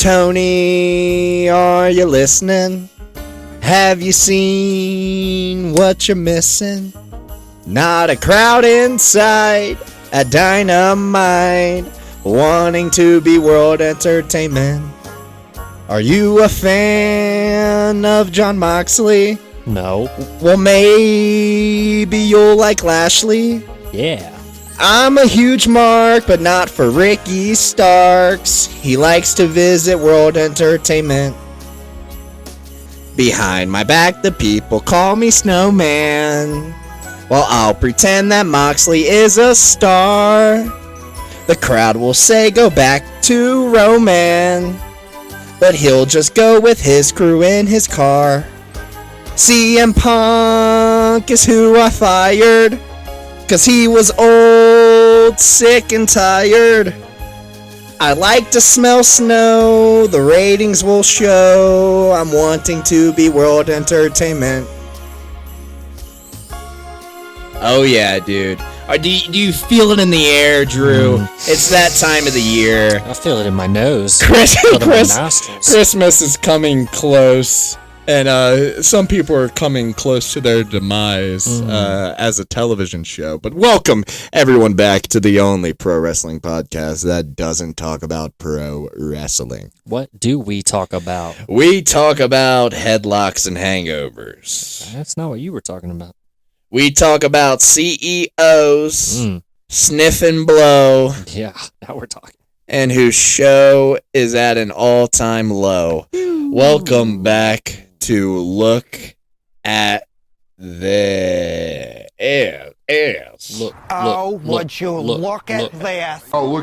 Tony, are you listening? Have you seen what you're missing? Not a crowd inside, a dynamite, wanting to be world entertainment. Are you a fan of John Moxley? No. Well, maybe you'll like Lashley. Yeah. I'm a huge mark, but not for Ricky Starks. He likes to visit World Entertainment. Behind my back, the people call me Snowman. Well, I'll pretend that Moxley is a star. The crowd will say, go back to Roman. But he'll just go with his crew in his car. CM Punk is who I fired. 'Cause he was old, sick, and tired. I like to smell snow, the ratings will show. I'm wanting to be world entertainment. Oh yeah, dude. Do you feel it in the air, Drew? It's that time of the year. I feel it in my nose. Christmas is coming close. And some people are coming close to their demise as a television show. But welcome, everyone, back to the only pro wrestling podcast that doesn't talk about pro wrestling. What do we talk about? We talk about headlocks and hangovers. That's not what you were talking about. We talk about CEOs, sniff and blow. Yeah, now we're talking. And whose show is at an all-time low. Welcome back to look at this. Look at this. Oh, look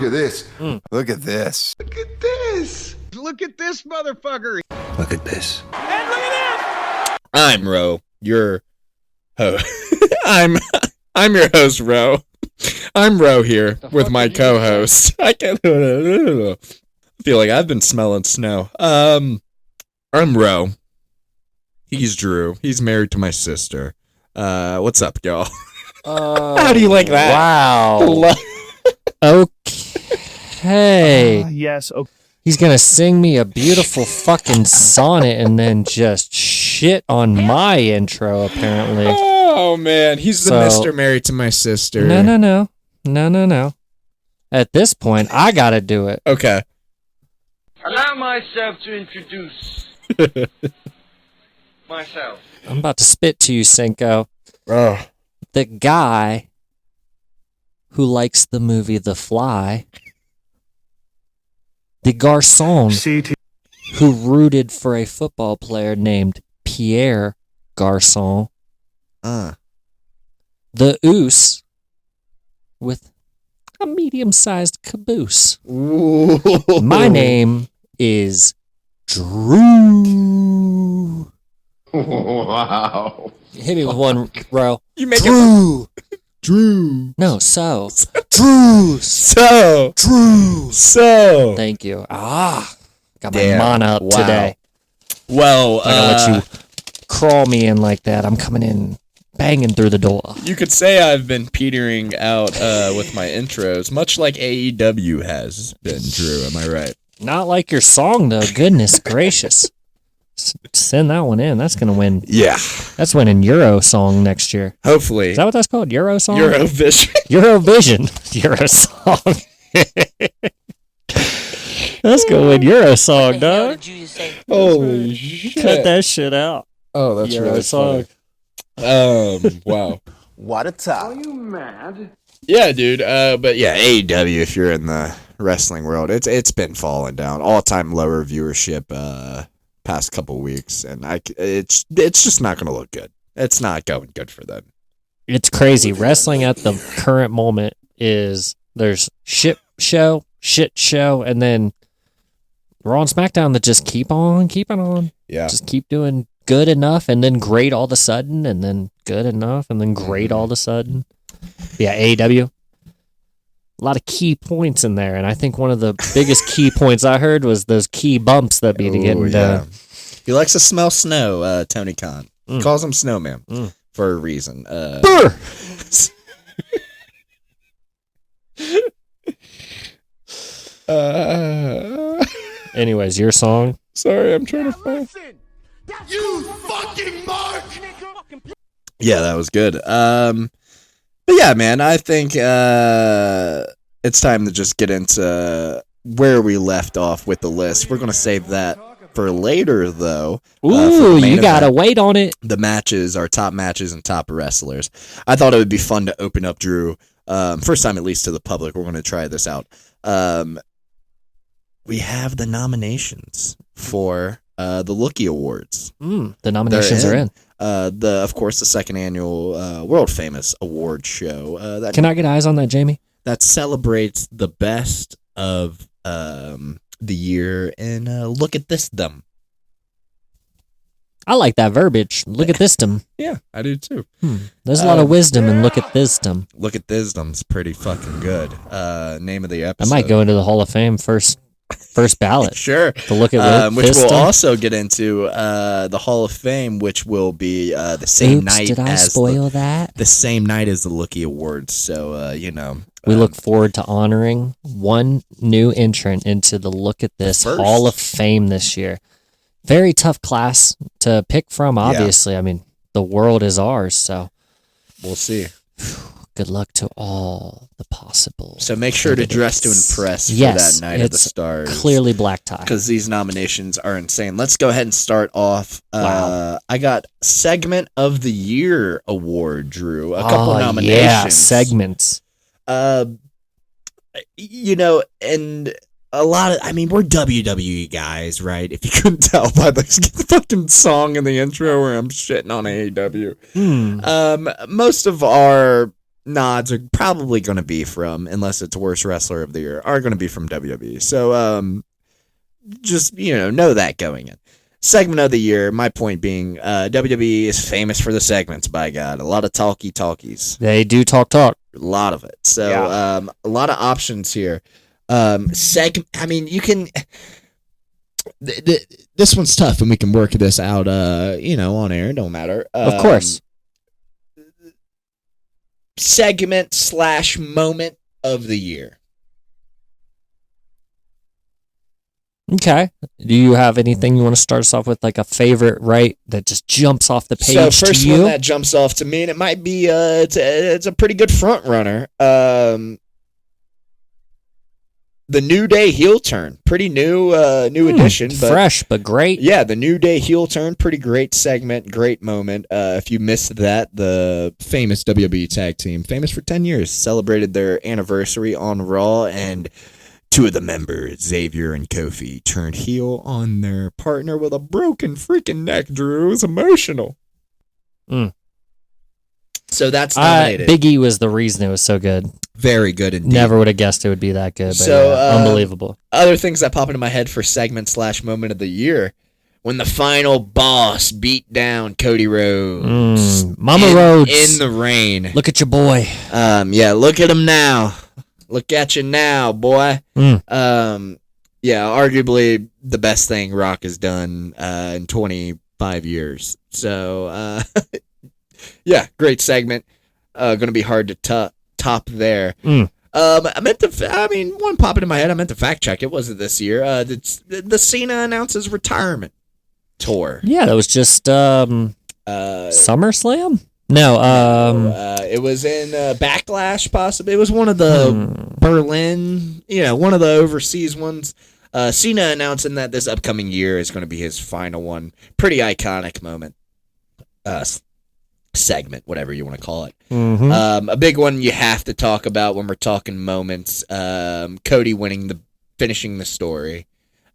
at this. Look at this. Look at this. Look at this motherfucker. Look at this. And look at this. I'm Ro, your host. I'm your host, Ro. I'm Ro here with my co-host. I feel like I've been smelling snow. I'm Ro. He's Drew. He's married to my sister. What's up, y'all? How do you like that? Wow. Okay. Yes. Okay. He's gonna sing me a beautiful fucking sonnet and then just shit on my intro, apparently. Oh, man. He's the Mr. Married to my sister. No. At this point, I gotta do it. Okay. Allow myself to introduce myself. I'm about to spit to you, Cinco. Oh. The guy who likes the movie The Fly. The garçon who rooted for a football player named Pierre Garçon. The oos with a medium-sized caboose. Ooh. My name is Drew. Wow. Hit me with one, Ro. You make Drew. Drew. No, so. Drew. So. Drew. So. Thank you. Got my Damn. mana up Wow. today. Well, I'm gonna let you crawl me in like that. I'm coming in banging through the door. you could say I've been petering out with my intros, much like AEW has been, Drew. Am I right? Not like your song, though. Goodness gracious. Send that one in. That's going to win. Yeah. That's winning Euro song next year. Hopefully. Is that what that's called? Euro song? Eurovision. Eurovision. Euro song. That's going to win Euro song, dog. Holy shit. Cut that shit out. Oh, that's Euro really song. funny. Wow. What a top. Are you mad? Yeah, dude. But yeah, AEW, if you're in the wrestling world, it's been falling down. All-time lower viewership past couple weeks, and it's just not going to look good. It's not going good for them. It's crazy. Wrestling at the current moment is there's shit show, and then Raw and SmackDown that just keep on keeping on. Yeah. Just keep doing good enough and then great all of a sudden and then good enough and then great all of a sudden. Yeah, AEW. A lot of key points in there, and I think one of the biggest key points I heard was those key bumps that be to get done. He likes to smell snow, Tony Khan. Calls him Snowman for a reason. Anyways, your song. Sorry, I'm trying to find. Yeah, that was good. But yeah, man, I think it's time to just get into where we left off with the list. We're gonna save that for later, though. For Ooh, the main you gotta event. wait on it. The matches, our top matches and top wrestlers. I thought it would be fun to open up, Drew. First time, at least to the public. We're going to try this out. We have the nominations for the Lookie Awards. The nominations are in. Of course, the second annual world famous award show Can I get eyes on that, Jamie? that celebrates the best of the year. And look at this, them. I like that verbiage. Look at this, them. Yeah, I do too. There's a lot of wisdom in look at this, them. Look at this, them's pretty fucking good. Name of the I episode. might go into the Hall of Fame first ballot. Sure. To look at which this we'll them. also get into the Hall of Fame, which will be the same Oops, night did I as spoil that? the same night as the Lookie Awards. So We look forward to honoring one new entrant into the Look at This First. Hall of Fame this year. Very tough class to pick from, obviously. I mean, the world is ours, so we'll see. good luck to all the possible. So make sure to dress to candidates. impress for Yes, that night of the it's stars. Clearly black tie. Because these nominations are insane. Let's go ahead and start off. Wow. I got Segment of the Year award, Drew. A couple Oh, nominations. yeah, segments. And a lot of, we're WWE guys, right? If you couldn't tell by the fucking song in the intro where I'm shitting on AEW. Most of our nods are probably going to be from, unless it's Worst Wrestler of the Year, are going to be from WWE. So, just, know that going in. Segment of the Year, my point being, WWE is famous for the segments, by God. A lot of talkies. They do talk. A lot of it. So, a lot of options here. You can. This one's tough, and we can work this out. On air. Don't matter. Of course. Segment/moment of the year. Okay. Do you have anything you want to start us off with, like a favorite, right, that just jumps off the page So first to you? one that jumps off to me, and it might be it's a pretty good front runner. The New Day heel turn, pretty new addition, but fresh but great. yeah, the New Day heel turn, pretty great segment, great moment. If you missed that, the famous WWE tag team, famous for 10 years, celebrated their anniversary on Raw, and two of the members, Xavier and Kofi, turned heel on their partner with a broken freaking neck, Drew. It was emotional. So that's nominated. Big E was the reason it was so good. Very good indeed. Never would have guessed it would be that good. But So, unbelievable. Other things that pop into my head for segment/moment of the year: when the final boss beat down Cody Rhodes, Mama Rhodes in the rain. Look at your boy. Look at him now. Look at you now, boy. Arguably the best thing Rock has done in 25 years. So, great segment. Going to be hard to top there. One popped into my head. I meant to fact check. It wasn't this year. The Cena announces retirement tour. Yeah, that was just SummerSlam? No, it was in Backlash, possibly. It was one of the Berlin, one of the overseas ones. Cena announcing that this upcoming year is going to be his final one. Pretty iconic moment. Segment, whatever you want to call it. A big one you have to talk about when we're talking moments. Cody finishing the story.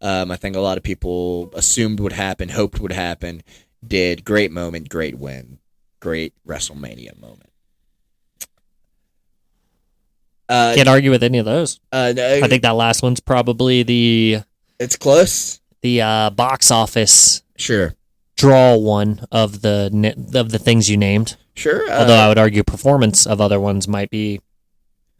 I think a lot of people assumed would happen, hoped would happen, did. Great moment, great win, great WrestleMania moment. can't argue with any of those. I think that last one's probably it's close. The box office Sure. draw one of the things you named. Sure. Although I would argue performance of other ones might be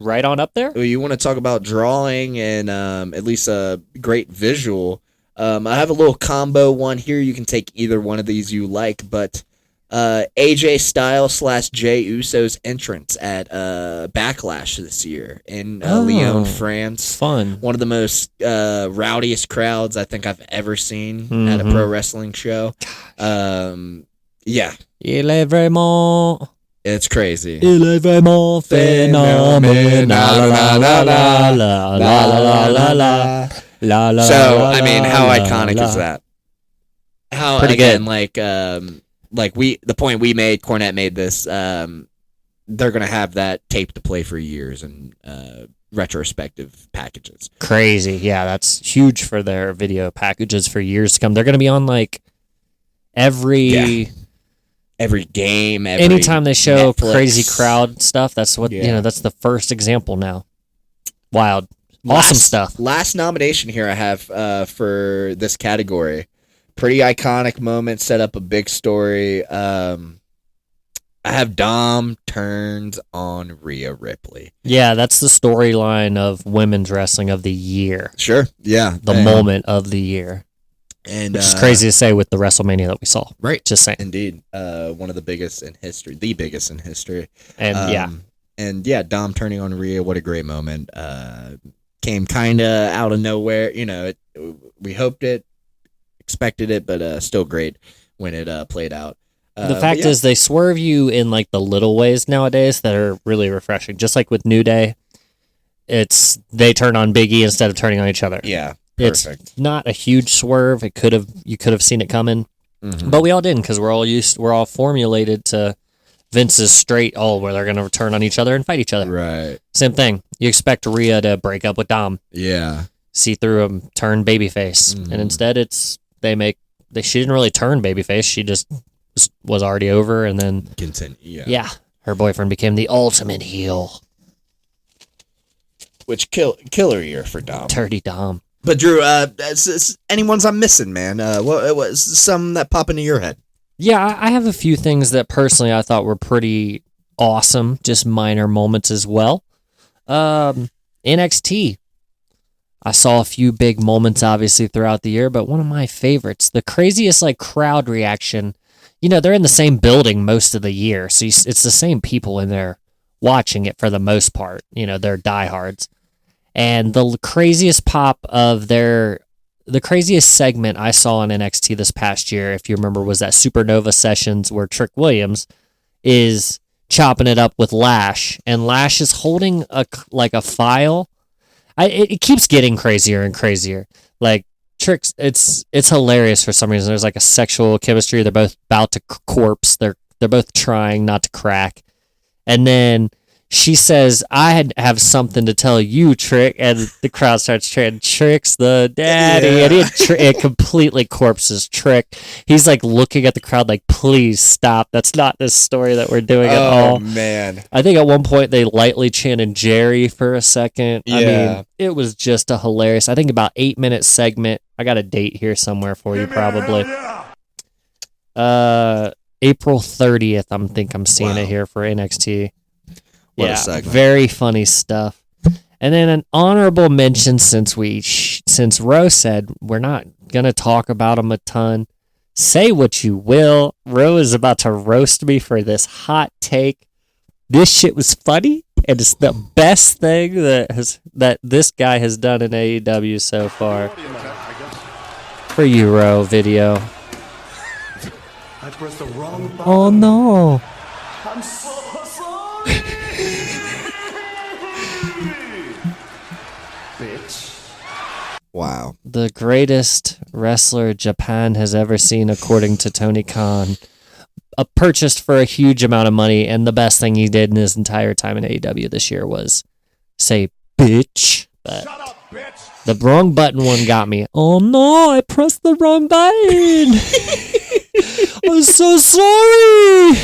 right on up there. You want to talk about drawing and at least a great visual. I have a little combo one here. You can take either one of these you like, but AJ Styles / Jey Uso's entrance at Backlash this year in Lyon, France. Fun. One of the most rowdiest crowds I think I've ever seen at a pro wrestling show. Yeah. Il est vraiment... It's crazy. Il est vraiment phénoménal. La la la la la la la la la la. So, I mean, how iconic is that? How, pretty again, good. like the point we made, Cornette made this, they're going to have that tape to play for years and retrospective packages. Crazy. Yeah, that's huge for their video packages for years to come. They're going to be on like every game, anytime they show Netflix. crazy crowd stuff. That's what that's the first example now. Wild. Awesome stuff. Last nomination here I have for this category. Pretty iconic moment, set up a big story. I have Dom turns on Rhea Ripley. Yeah, that's the storyline of women's wrestling of the year. Sure. Yeah. The moment of the year. And which is crazy to say with the WrestleMania that we saw. Right. Just saying. Indeed. One of the biggest in history. The biggest in history. And Dom turning on Rhea, what a great moment. Came kind of out of nowhere. You know, we hoped it, expected it, but still great when it played out. The fact is they swerve you in like the little ways nowadays that are really refreshing. Just like with New Day, it's they turn on Big E instead of turning on each other. Yeah, perfect. It's not a huge swerve. You could have seen it coming, but we all didn't because we're all formulated to Vince's straight where they're going to turn on each other and fight each other. Right. Same thing. You expect Rhea to break up with Dom. Yeah. See through him, turn babyface, and instead she didn't really turn babyface. She just was already over, and then continue. Yeah, her boyfriend became the ultimate heel. Which killer year for Dom. Dirty Dom. But Drew, any ones I'm missing, man? What was some that pop into your head? Yeah, I have a few things that personally I thought were pretty awesome, just minor moments as well. NXT. I saw a few big moments, obviously, throughout the year, but one of my favorites, the craziest crowd reaction. You know, they're in the same building most of the year, so it's the same people in there watching it for the most part. You know, they're diehards. And the craziest pop of the craziest segment I saw on NXT this past year, if you remember, was that Supernova Sessions where Trick Williams is chopping it up with Lash, and Lash is holding a file. It keeps getting crazier and crazier. Like Trick's, it's hilarious for some reason. There's a sexual chemistry. They're both about to corpse. They're both trying not to crack, and then she says, "I have something to tell you, Trick," and the crowd starts chanting, "Trick's the daddy," and it completely corpses Trick. He's looking at the crowd "Please stop. That's not the story that we're doing at all." Oh, man. I think at one point they lightly chanted Jerry for a second. Yeah. I mean, it was just a hilarious, I think about 8-minute segment. I got a date here somewhere for you probably. April 30th, I'm seeing it here for NXT. What a segment. Very funny stuff. And then an honorable mention, since Ro said we're not going to talk about him a ton. Say what you will. Ro is about to roast me for this hot take. This shit was funny, and it's the best thing that this guy has done in AEW so far. For you, Ro, video. I pressed the wrong button. Oh, no. I'm so sorry. Bitch. Wow. The greatest wrestler Japan has ever seen, according to Tony Khan. Purchased for a huge amount of money, and the best thing he did in his entire time in AEW this year was say bitch. But Shut up, bitch. the wrong button one got me. Oh no, I pressed the wrong button. I'm so sorry.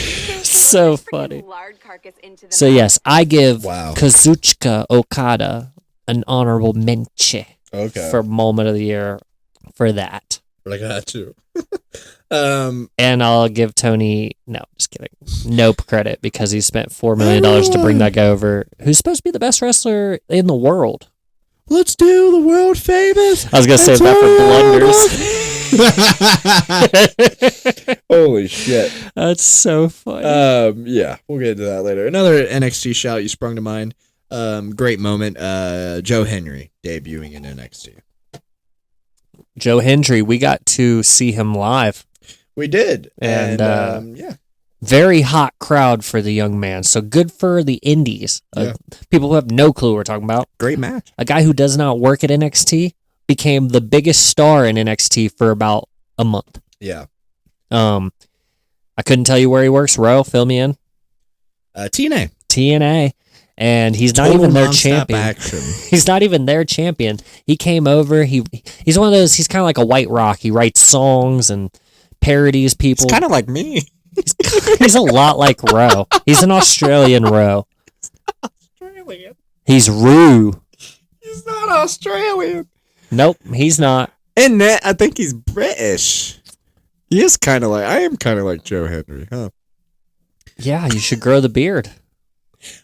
So funny. So yes, I give Kazuchika Okada an honorable mention for moment of the year for that. I got you. And I'll give Tony, no, just kidding, nope credit because he spent $4 million to bring that guy over, who's supposed to be the best wrestler in the world. Let's do the world famous. I was going to save that for blunders. Holy shit. That's so funny. Yeah, we'll get into that later. Another NXT shout you sprung to mind. Great moment. Joe Henry debuting in NXT. Joe Hendry, we got to see him live. We did. And, yeah. Very hot crowd for the young man. So good for the indies. Yeah. People who have no clue what we're talking about. Great match. A guy who does not work at NXT became the biggest star in NXT for about a month. Yeah. I couldn't tell you where he works. Ro, fill me in. TNA. TNA. And he's not Total even their nonstop champion. action. He's not even their champion. He came over. He's one of those. He's kind of like a White Rock. He writes songs and parodies people. It's kind of like me. He's a lot like Ro. He's an Australian Ro. Australian. He's Roo. He's not Australian. Nope, he's not. And that, I think he's British. He is kind of like, I am kind of like Joe Henry, huh? Yeah, you should grow the beard.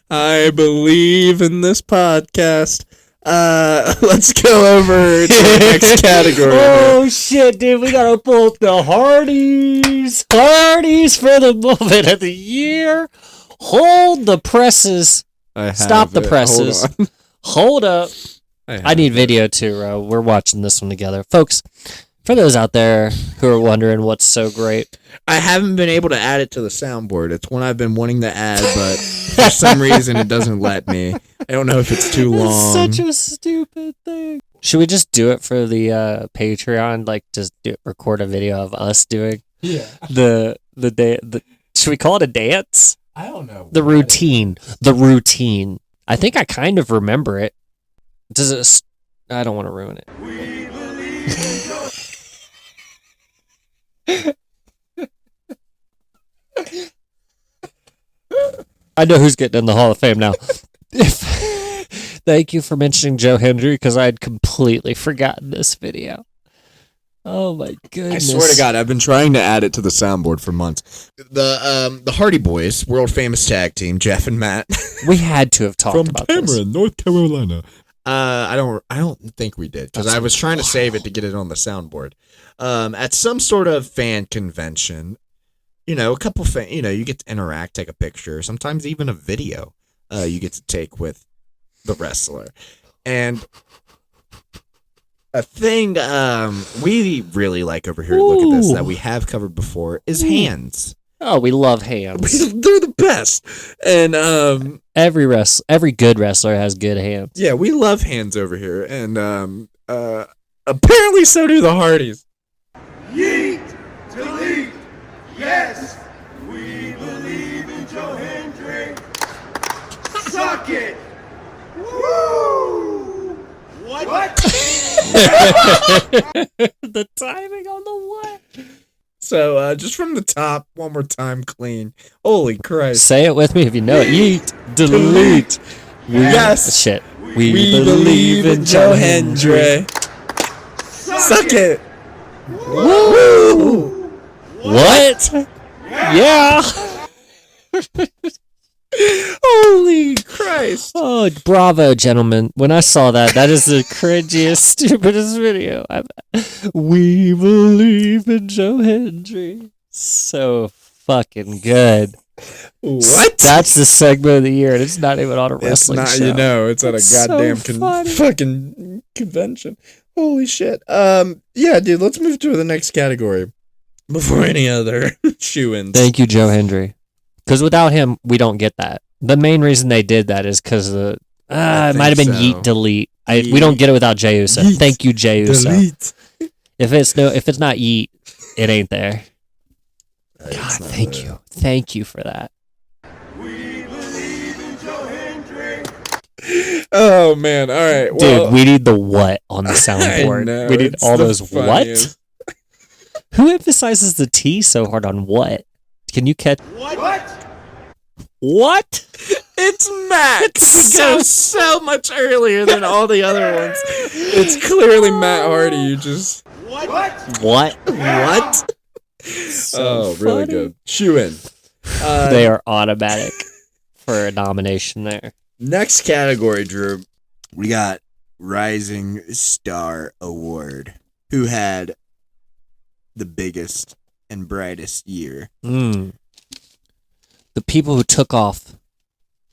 I believe in this podcast. Let's go over to the next category. Oh shit, dude, we gotta pull up the Hardys. Hardys for the moment of the year. Hold the presses. Stop the presses. Hold up. I need video too, Ro. We're watching this one together. Folks, for those out there who are wondering what's so great, I haven't been able to add it to the soundboard. It's one I've been wanting to add, but for some reason it doesn't let me. I don't know if it's too long. It's such a stupid thing. Should we just do it for the Patreon? Like, just record a video of us doing the should we call it a dance? I don't know. The routine. The routine. I think I kind of remember it. Does it? I don't want to ruin it. I know who's getting in the Hall of Fame now. Thank you for mentioning Joe Hendry because I had completely forgotten this video. Oh my goodness! I swear to God, I've been trying to add it to the soundboard for months. The Hardy Boys, world famous tag team, Jeff and Matt, we had to have talked about this. North Carolina. I don't think we did because I was trying to save it to get it on the soundboard. At some sort of fan convention, a couple you get to interact, take a picture, sometimes even a video. You get to take with the wrestler, and a thing we really like over here. Look at this that we have covered before is hands. Oh, we love hands. They're the best, and every good wrestler has good hands. yeah, we love hands over here, and apparently so do the Hardys. Yeet, delete, yes, we believe in Joe Hendry. Suck it. Woo! What? The timing on the what? So just from the top, one more time, clean. Holy Christ! Say it with me if you know it. Yeet, delete. Yes. Shit. We believe in Joe Hendry. Suck it. Woo! What? Yeah. Holy Christ! Oh, bravo, gentlemen. When I saw that is the cringiest, stupidest video. We believe in Joe Hendry. So fucking good. What? That's the segment of the year, and it's not even on a wrestling it's not, show. it's at a It's goddamn so funny. fucking convention. Holy shit. Yeah, dude, let's move to the next category before any other shoe-ins. Thank you, Joe Hendry. Because without him, we don't get that. The main reason they did that is because it might have been so. Yeet Delete. We don't get it without Jey Uso. Yeet, Thank you, Jey Uso. Delete. If it's not Yeet, it ain't there. God, It's not thank there. you. Thank you for that. We believe in Joe Hendry. Oh, man. All right. Dude, Well, we need the what on the soundboard. know, We need it's all the those funniest. what? Who emphasizes the T so hard on what? Can you catch What? what? It's Matt. It's It goes so much earlier than all the other ones. It's clearly Matt Hardy. You just... What? What? What? So really funny. good. Shoe-in. They are automatic for a nomination there. Next category, Drew. We got Rising Star Award, who had the biggest and brightest year? The people who took off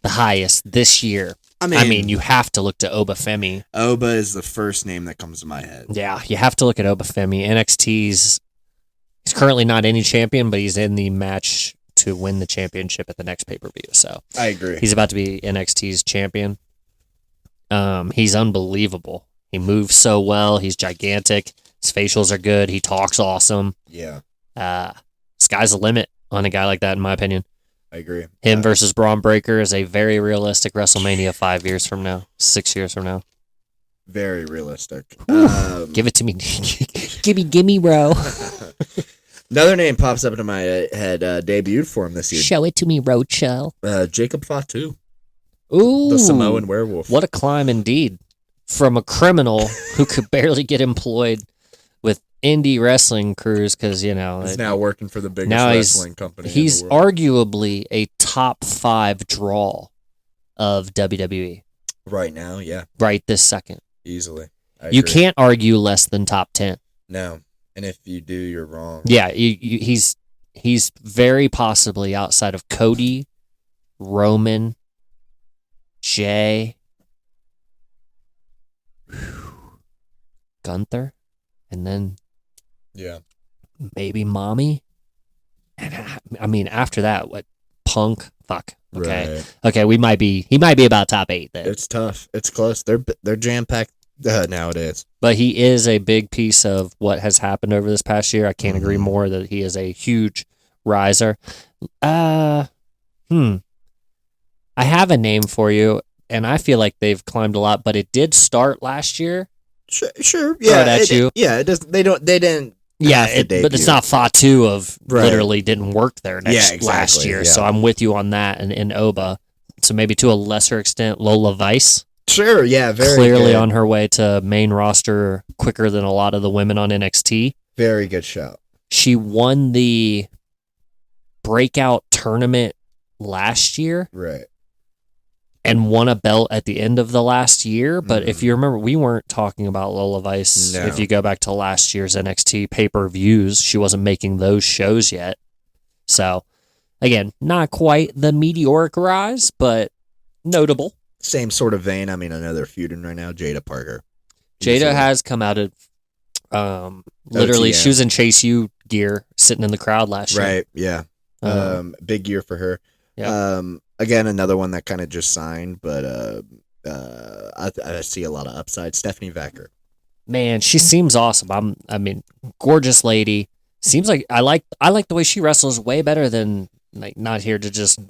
the highest this year. I mean, you have to look to Obafemi. Oba is the first name that comes to my head. Yeah, you have to look at Obafemi. He's currently not any champion, but he's in the match to win the championship at the next pay-per-view. So I agree. he's about to be NXT's champion. He's unbelievable. He moves so well. He's gigantic. His facials are good. He talks awesome. Yeah, Sky's the limit on a guy like that, in my opinion. I agree. Him versus Braun Breaker is a very realistic WrestleMania 5 years from now, 6 years from now. Very realistic. Give it to me. gimme, bro. Another name pops up into my head, debuted for him this year. Show it to me, Roadshow. Jacob Fatu, Ooh. the Samoan werewolf. What a climb indeed. From a criminal who could barely get employed with indie wrestling crews because, He's now working for the biggest now wrestling company he's in the world. arguably a top 5 draw of WWE Right now, yeah, right this second. easily. I You agree. can't argue less than top 10. No, and if you do, you're wrong. Yeah, he's very possibly outside of Cody, Roman, Jay, Gunther, and then Yeah. maybe Mommy. And I mean, after that, what? Punk? Fuck. Okay. Right. Okay, he might be about top 8 then. It's tough. It's close. They're jam packed nowadays. But he is a big piece of what has happened over this past year. I can't agree more that he is a huge riser. I have a name for you, and I feel like they've climbed a lot, but it did start last year. Sure. Yeah. at you. It does. They didn't. Yeah, have to but it's debut. not Fatu of Right. literally didn't work there Yeah, last exactly, year. yeah. So I'm with you on that and Oba. So maybe to a lesser extent, Lola Vice. Sure. Yeah. Very Clearly good. on her way to main roster quicker than a lot of the women on NXT. Very good shout. She won the breakout tournament last year Right. and won a belt at the end of the last year. But if you remember, we weren't talking about Lola Vice. No. If you go back to last year's NXT pay-per-views, she wasn't making those shows yet. So, again, not quite the meteoric rise, but notable. Same sort of vein. I mean, I know they're feuding right now. Jada Parker. Jada has come out of literally, OTM. she was in Chase U gear sitting in the crowd last year. Right. Yeah. Big year for her. Yeah. Again, another one that kind of just signed, but I see a lot of upside. Stephanie Vacker. Man, she seems awesome. I mean, gorgeous lady. Seems like I like the way she wrestles way better than like not here to just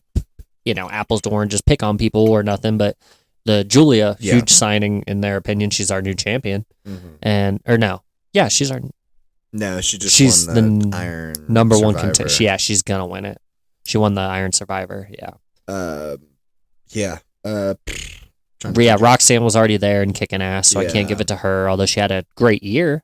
apples to oranges pick on people or nothing, but the Julia Yeah. huge signing in their opinion. She's our new champion, she's our No, she's the won the Iron number one Survivor. contender. Yeah, she's gonna win it. She won the Iron Survivor. Yeah, Yeah. Roxanne was already there and kicking ass, so I can't Yeah. give it to her. Although she had a great year.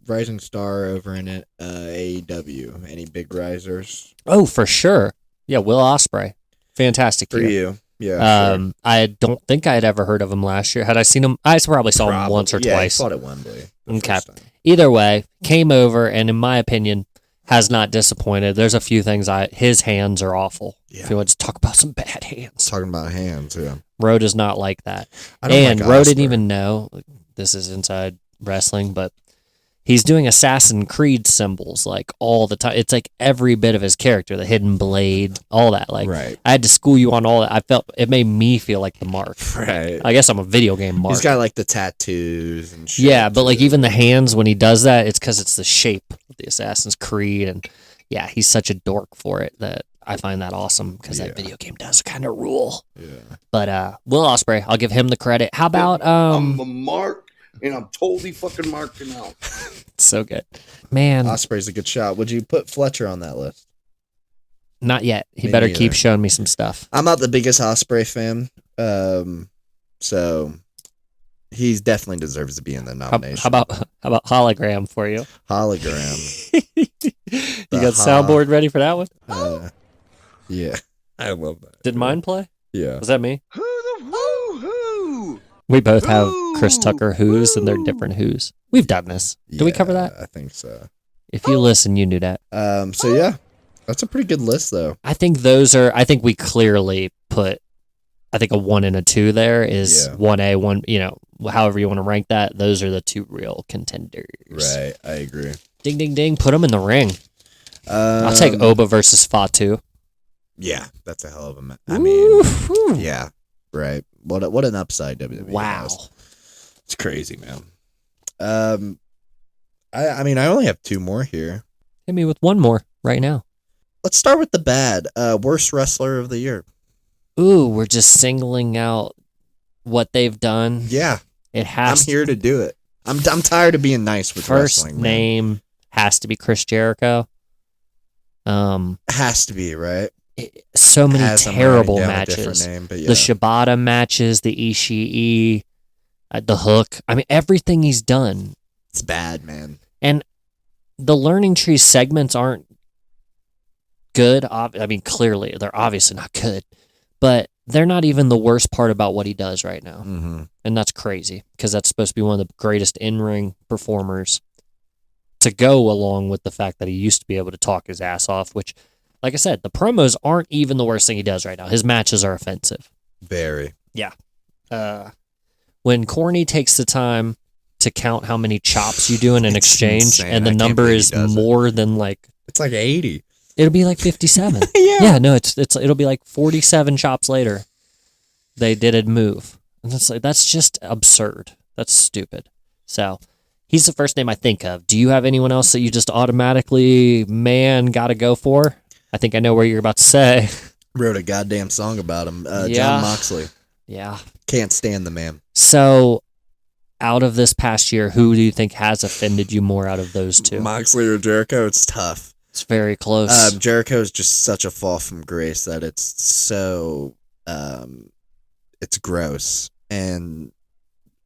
Rising star over in it. AEW. Any big risers Oh, for sure. Yeah, Will Ospreay, fantastic for year. you? Yeah. Sure. I don't think I had ever heard of him last year. Had I seen him? I probably saw him once or Yeah, he twice. fought at Wembley. the Okay. first time. Either way, came over and in my opinion has not disappointed. There's a few things his hands are awful. Yeah. If you want to talk about some bad hands, Talking about hands. Yeah. Roe does not like that. I don't And like Roe didn't Osprey. even know, this is inside wrestling, but he's doing Assassin's Creed symbols like all the time. It's like every bit of his character, the hidden blade, all that. Like Right. I had to school you on all that. I felt it made me feel like the mark. Right. I guess I'm a video game mark. He's got like the tattoos and shit. Yeah, but like even the hands when he does that, it's because it's the shape of the Assassin's Creed, and yeah, he's such a dork for it that I find that awesome because that video game does kind of rule. Yeah. But Will Ospreay, I'll give him the credit. How about I'm a mark, and I'm totally fucking marking out. so good, man? Osprey's a good shot. Would you put Fletcher on that list? Not yet. He Me better neither. keep showing me some stuff. I'm not the biggest Osprey fan, so he definitely deserves to be in the How nomination. about hologram for you? Hologram? You got soundboard ready for that one? Yeah. I love that. Did mine play? Yeah. Was that me? Who the woo-hoo? We both have Chris Tucker who's, and they're different who's. We've done this. Did we cover that? I think so. If you listen, you knew that. So yeah, that's a pretty good list though. I think we clearly put, I think a 1 and a 2 there is 1A, 1, however you want to rank that. Those are the two real contenders. Right, I agree. Ding, ding, ding. Put them in the ring. I'll take Oba versus Fatu. Yeah, that's a hell of a I mean, yeah, right. What an upside WWE has. It's crazy, man. I mean, I only have 2 more here. Hit me with 1 more right now. Let's start with the bad. Worst wrestler of the year. Ooh, we're just singling out what they've done. Yeah, I'm here to do it. I'm tired of being nice with wrestling. First name has to be Chris Jericho. Has to be, right? So many terrible matches. Name, but yeah. The Shibata matches, the Ishii, the Hook. I mean, everything he's done. It's bad, man. And the Learning Tree segments aren't good. I mean, clearly, they're obviously not good. But they're not even the worst part about what he does right now. Mm-hmm. And that's crazy, because that's supposed to be one of the greatest in-ring performers, to go along with the fact that he used to be able to talk his ass off, which, like I said, the promos aren't even the worst thing he does right now. His matches are offensive. Very. Yeah. When Corny takes the time to count how many chops you do in an exchange, insane. and the number is more than like... It's like 80. It'll be like 57. Yeah, no, it'll be like 47 chops later. They did a move. And it's like, that's just absurd. That's stupid. So, he's the first name I think of. Do you have anyone else that you just automatically, got to go for? I think I know where you're about to say. Wrote a goddamn song about him. Yeah. John Moxley. Yeah. Can't stand the man. So, out of this past year, who do you think has offended you more out of those two? Moxley or Jericho? It's tough. It's very close. Jericho is just such a fall from grace that it's so, it's gross. And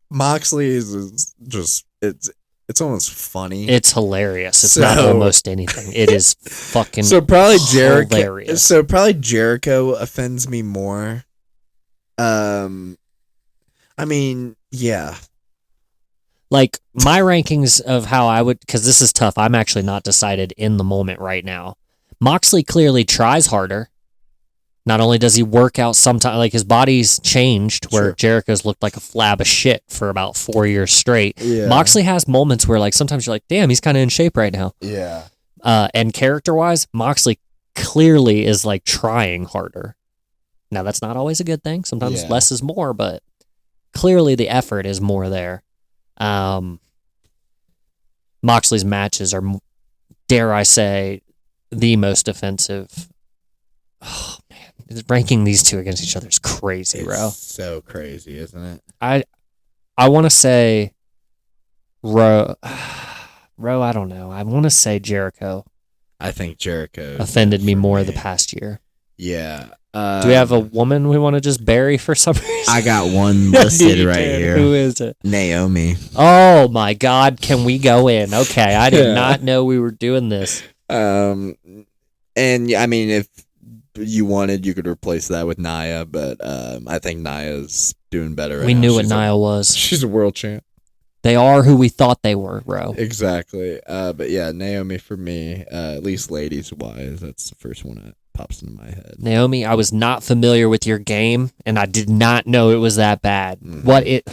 Moxley is just, it's almost funny. It's hilarious. It's not almost anything. It is fucking hilarious. So probably Jericho offends me more. I mean, yeah. Like, my rankings of how I would, because this is tough. I'm actually not decided in the moment right now. Moxley clearly tries harder. Not only does he work out sometimes, like his body's changed, where Jericho's looked like a flab of shit for about 4 years straight. Yeah. Moxley has moments where, like, sometimes you're like, damn, he's kind of in shape right now. Yeah. And character-wise, Moxley clearly is, like, trying harder. Now, that's not always a good thing. Sometimes less is more, but clearly the effort is more there. Moxley's matches are, dare I say, the most offensive. Oh man, ranking these two against each other is crazy, bro. So crazy, isn't it? I want to say Ro. I don't know. I want to say Jericho. I think Jericho offended me more the past year. Yeah. Do we have a woman we want to just bury for some reason? I got one listed right here. Who is it? Naomi. Oh my God! Can we go in? Okay, I did not know we were doing this. And I mean, if you wanted, you could replace that with Nia, but I think Nia's doing better. We knew what Nia was. She's a world champ. They are who we thought they were, bro. Exactly. But yeah, Naomi for me, at least ladies wise, that's the first one that pops into my head. Naomi, I was not familiar with your game, and I did not know it was that bad. Mm-hmm.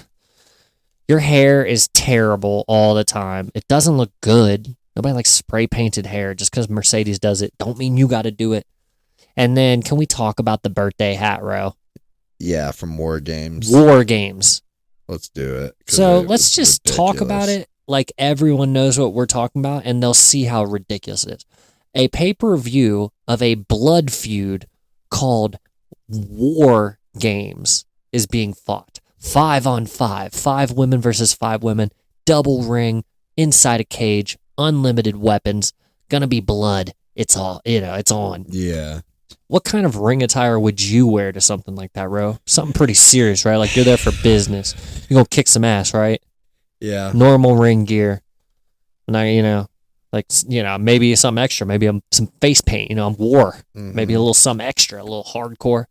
Your hair is terrible all the time. It doesn't look good. Nobody likes spray painted hair. Just because Mercedes does it, don't mean you got to do it. And then, can we talk about the birthday hat, Ro? Yeah, from War Games. War Games. Let's do it. So let's just talk about it like everyone knows what we're talking about, and they'll see how ridiculous it is. A pay-per-view of a blood feud called War Games is being fought. 5-on-5. 5 women versus 5 women. Double ring. Inside a cage. Unlimited weapons. Gonna be blood. It's all, it's on. Yeah. What kind of ring attire would you wear to something like that, Ro? Something pretty serious, right? Like, you're there for business. You're gonna kick some ass, right? Yeah. Normal ring gear. Now, maybe something extra. Maybe some face paint. I'm war. Mm-hmm. Maybe a little something extra, a little hardcore.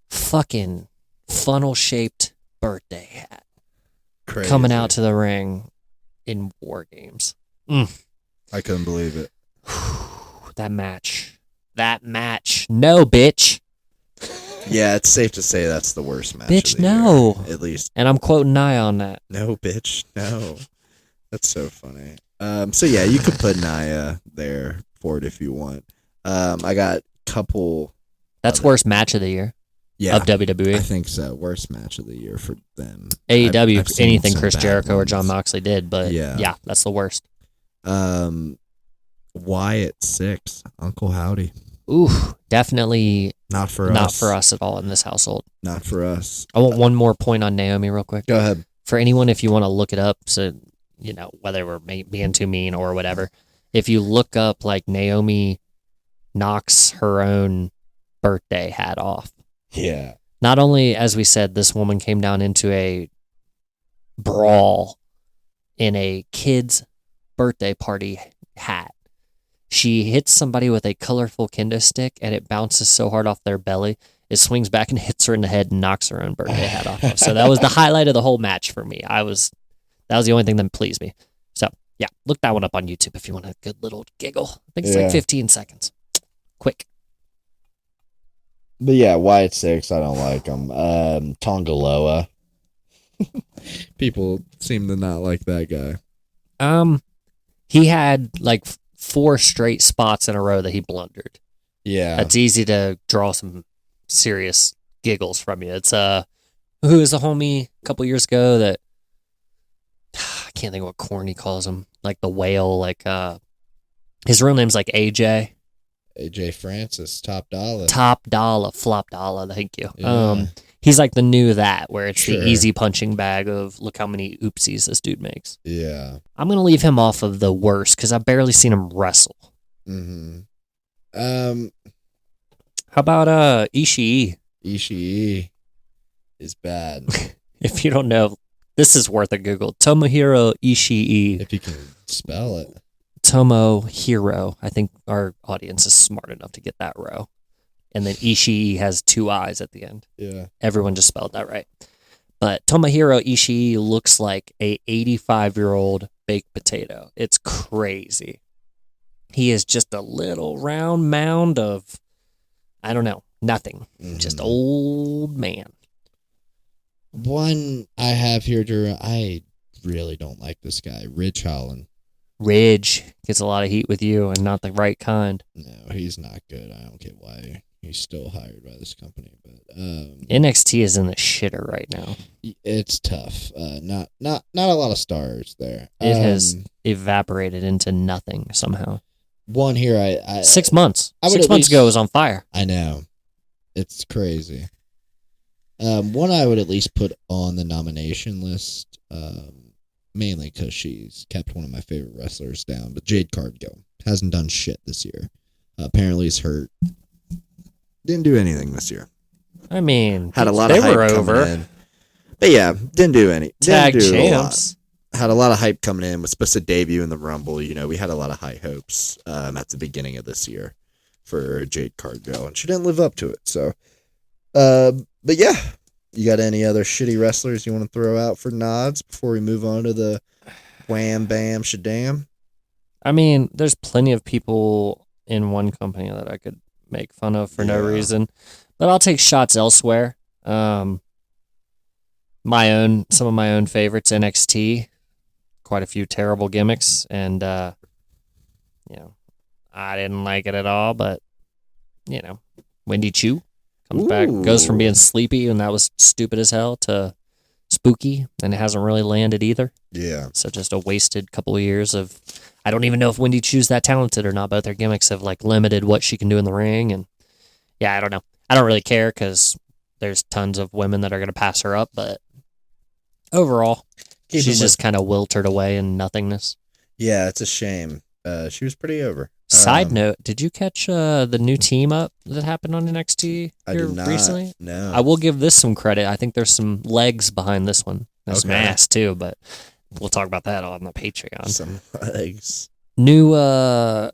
Fucking funnel-shaped birthday hat Crazy. coming out to the ring in War Games. I couldn't believe it. That match. No, bitch. Yeah, it's safe to say that's the worst match. Bitch, of the no. year, at least. And I'm quoting Nia on that. No, bitch, no. That's so funny. So yeah, you could put Nia there for it if you want. I got a couple. That's worst match of the year of I WWE. think so. Worst match of the year for them. AEW, I've seen anything some Chris bad Jericho or ones. John Moxley did, but yeah, that's the worst. Wyatt 6, Uncle Howdy. Ooh, definitely Not for us at all in this household. Not for us. I want one more point on Naomi real quick. Go ahead. For anyone, if you want to look it up, so, you know, whether we're being too mean or whatever, if you look up, like, Naomi knocks her own birthday hat off. Yeah. Not only, as we said, this woman came down into a brawl in a kid's birthday party hat. She hits somebody with a colorful kendo stick, and it bounces so hard off their belly, it swings back and hits her in the head and knocks her own birthday hat off. So that was the highlight of the whole match for me. That was the only thing that pleased me. So, yeah, look that one up on YouTube if you want a good little giggle. I think it's like 15 seconds. Quick. But yeah, Wyatt 6, I don't like him. Tongaloa. People seem to not like that guy. He had like 4 straight spots in a row that he blundered. Yeah. That's easy to draw some serious giggles from you. It's who is the homie a couple years ago that I can't think of what corn he calls him, like the whale, like his real name's like AJ. AJ Francis, Top Dollar. Flop Dollar, thank you. Yeah. He's like the new that, where it's Sure. the easy punching bag of look how many oopsies this dude makes. Yeah. I'm gonna leave him off of the worst because I've barely seen him wrestle. Mm-hmm. How about Ishii? Ishii is bad. If you don't know, this is worth a Google. Tomohiro Ishii. If you can spell it. Tomohiro. I think our audience is smart enough to get that row. And then Ishii has 2 eyes at the end. Yeah. Everyone just spelled that right. But Tomohiro Ishii looks like a 85-year-old baked potato. It's crazy. He is just a little round mound of, I don't know, nothing. Just old man. One I have here, Drew, I really don't like this guy, Ridge Holland. Ridge gets a lot of heat with you and not the right kind. No, he's not good. I don't get why he's still hired by this company, but NXT is in the shitter right now. it's tough. Not a lot of stars there. It has evaporated into nothing somehow. One here, I 6 months. I would 6 at months least- ago it was on fire. I know. It's crazy. One I would at least put on the nomination list, mainly because she's kept one of my favorite wrestlers down, but Jade Cargill hasn't done shit this year. Apparently he's hurt. Didn't do anything this year. I mean, Had a lot they of hype were coming over. in. But yeah, didn't do any. Tag didn't do a lot. champs. Had a lot of hype coming in. Was supposed to debut in the Rumble. You know, we had a lot of high hopes at the beginning of this year for Jade Cargill, and she didn't live up to it. So, but yeah, you got any other shitty wrestlers you want to throw out for nods before we move on to the wham bam shadam? I mean, there's plenty of people in one company that I could make fun of for no Yeah. reason, but I'll take shots elsewhere. Some of my own favorites, NXT, quite a few terrible gimmicks, and you know, I didn't like it at all. But you know, Wendy Chu comes back, goes from being sleepy, and that was stupid as hell, to spooky, and it hasn't really landed either. Yeah. So just a wasted couple of years of, I don't even know if Wendy Chu's that talented or not. Both their gimmicks have like limited what she can do in the ring, and yeah, I don't know. I don't really care because there's tons of women that are going to pass her up, but overall, Keep she's them just kind of wilted away in nothingness. Yeah, it's a shame. She was pretty over. Side note, did you catch the new team up that happened on NXT I here did not. recently? No. I will give this some credit. I think there's some legs behind this one. There's some Okay. ass too, but we'll talk about that on the Patreon. Some legs. New I'm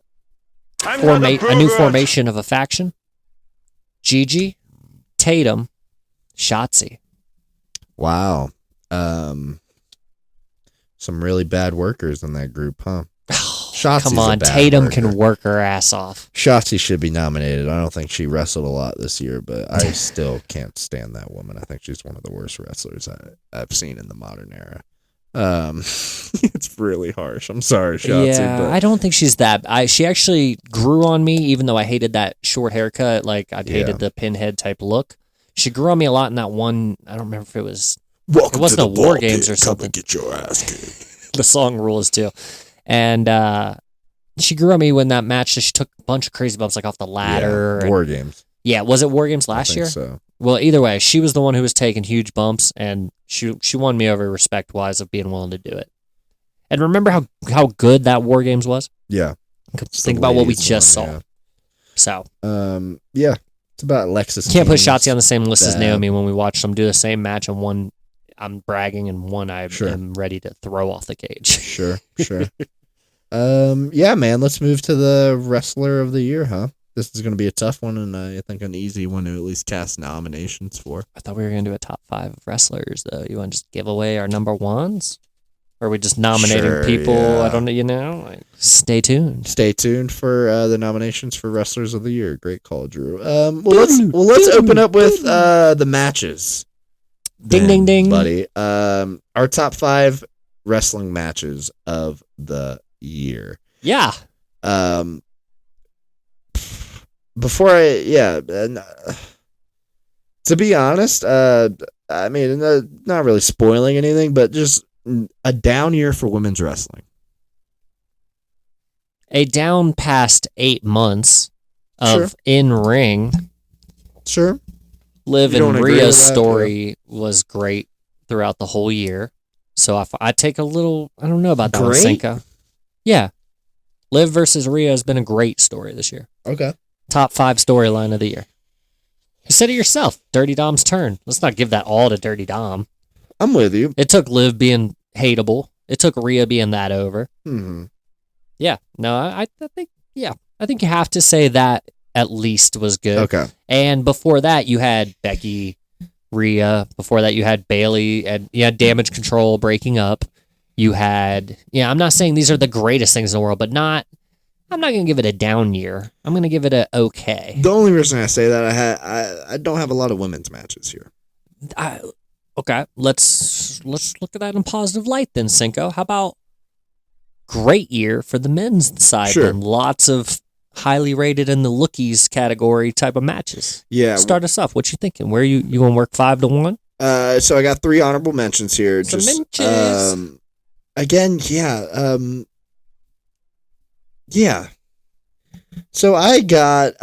not a new approved. formation of a faction. Gigi, Tatum, Shotzi. Wow. Some really bad workers in that group, huh? Shotzi's Come a on, bad Tatum worker. can work her ass off. Shotzi should be nominated. I don't think she wrestled a lot this year, but I still can't stand that woman. I think she's one of the worst wrestlers I've seen in the modern era. It's really harsh. I'm sorry, Shotzi. Yeah, but I don't think she's that. She actually grew on me, even though I hated that short haircut. Like I hated the pinhead type look. She grew on me a lot in that one. I don't remember if it was. Welcome It wasn't to a the War ball Games pit. or something. Come and get your ass kicked. The song rules too, and she grew on me when that match. She took a bunch of crazy bumps like off the ladder. Yeah, War Games. Yeah, was it War Games last I think year? So. Well, either way, she was the one who was taking huge bumps, and she won me over respect wise of being willing to do it. And remember how good that War Games was? Yeah. Think about what we ladies just one, saw. yeah. So Yeah. It's about Alexis. can't put Kings. Shotzi on the same list as Bad. Naomi when we watched them do the same match, and one I'm bragging, and one I Sure. am ready to throw off the cage. Sure. Yeah, man. Let's move to the wrestler of the year, huh? This is going to be a tough one, and I think an easy one to at least cast nominations for. I thought we were gonna do a top 5 of wrestlers, though. You want to just give away our number ones, or are we just nominating Sure, people? yeah. I don't know. Like, stay tuned. Stay tuned for the nominations for wrestlers of the year. Great call, Drew. Let's open up with the matches. Ding, ding, ding. buddy. Our top 5 wrestling matches of the year. Yeah. Before to be honest, I mean, not really spoiling anything, but just a down year for women's wrestling. A down past 8 months of Sure. in-ring. Sure. Liv You don't and agree with Rhea's that, story was great throughout the whole year. So I take a little, I don't know about that one, Great? Cinco. Yeah. Liv versus Rhea has been a great story this year. Okay. Top 5 storyline of the year. You said it yourself. Dirty Dom's turn. Let's not give that all to Dirty Dom. I'm with you. It took Liv being hateable. It took Rhea being that over. Mm-hmm. Yeah. No, I think, yeah. I think you have to say that at least was good. Okay. And before that, you had Becky, Rhea. Before that, you had Bailey, and you had Damage Control breaking up. You had, I'm not saying these are the greatest things in the world, but I'm not going to give it a down year. I'm going to give it a okay. The only reason I say that I don't have a lot of women's matches here. Okay, let's look at that in a positive light then, Cinco. How about great year for the men's side? Sure. Then lots of highly rated in the lookies category type of matches. Yeah. Start us off. What you thinking? Where you going to work 5 to 1? So I got 3 honorable mentions here. Some Just mentions. again, yeah. So I got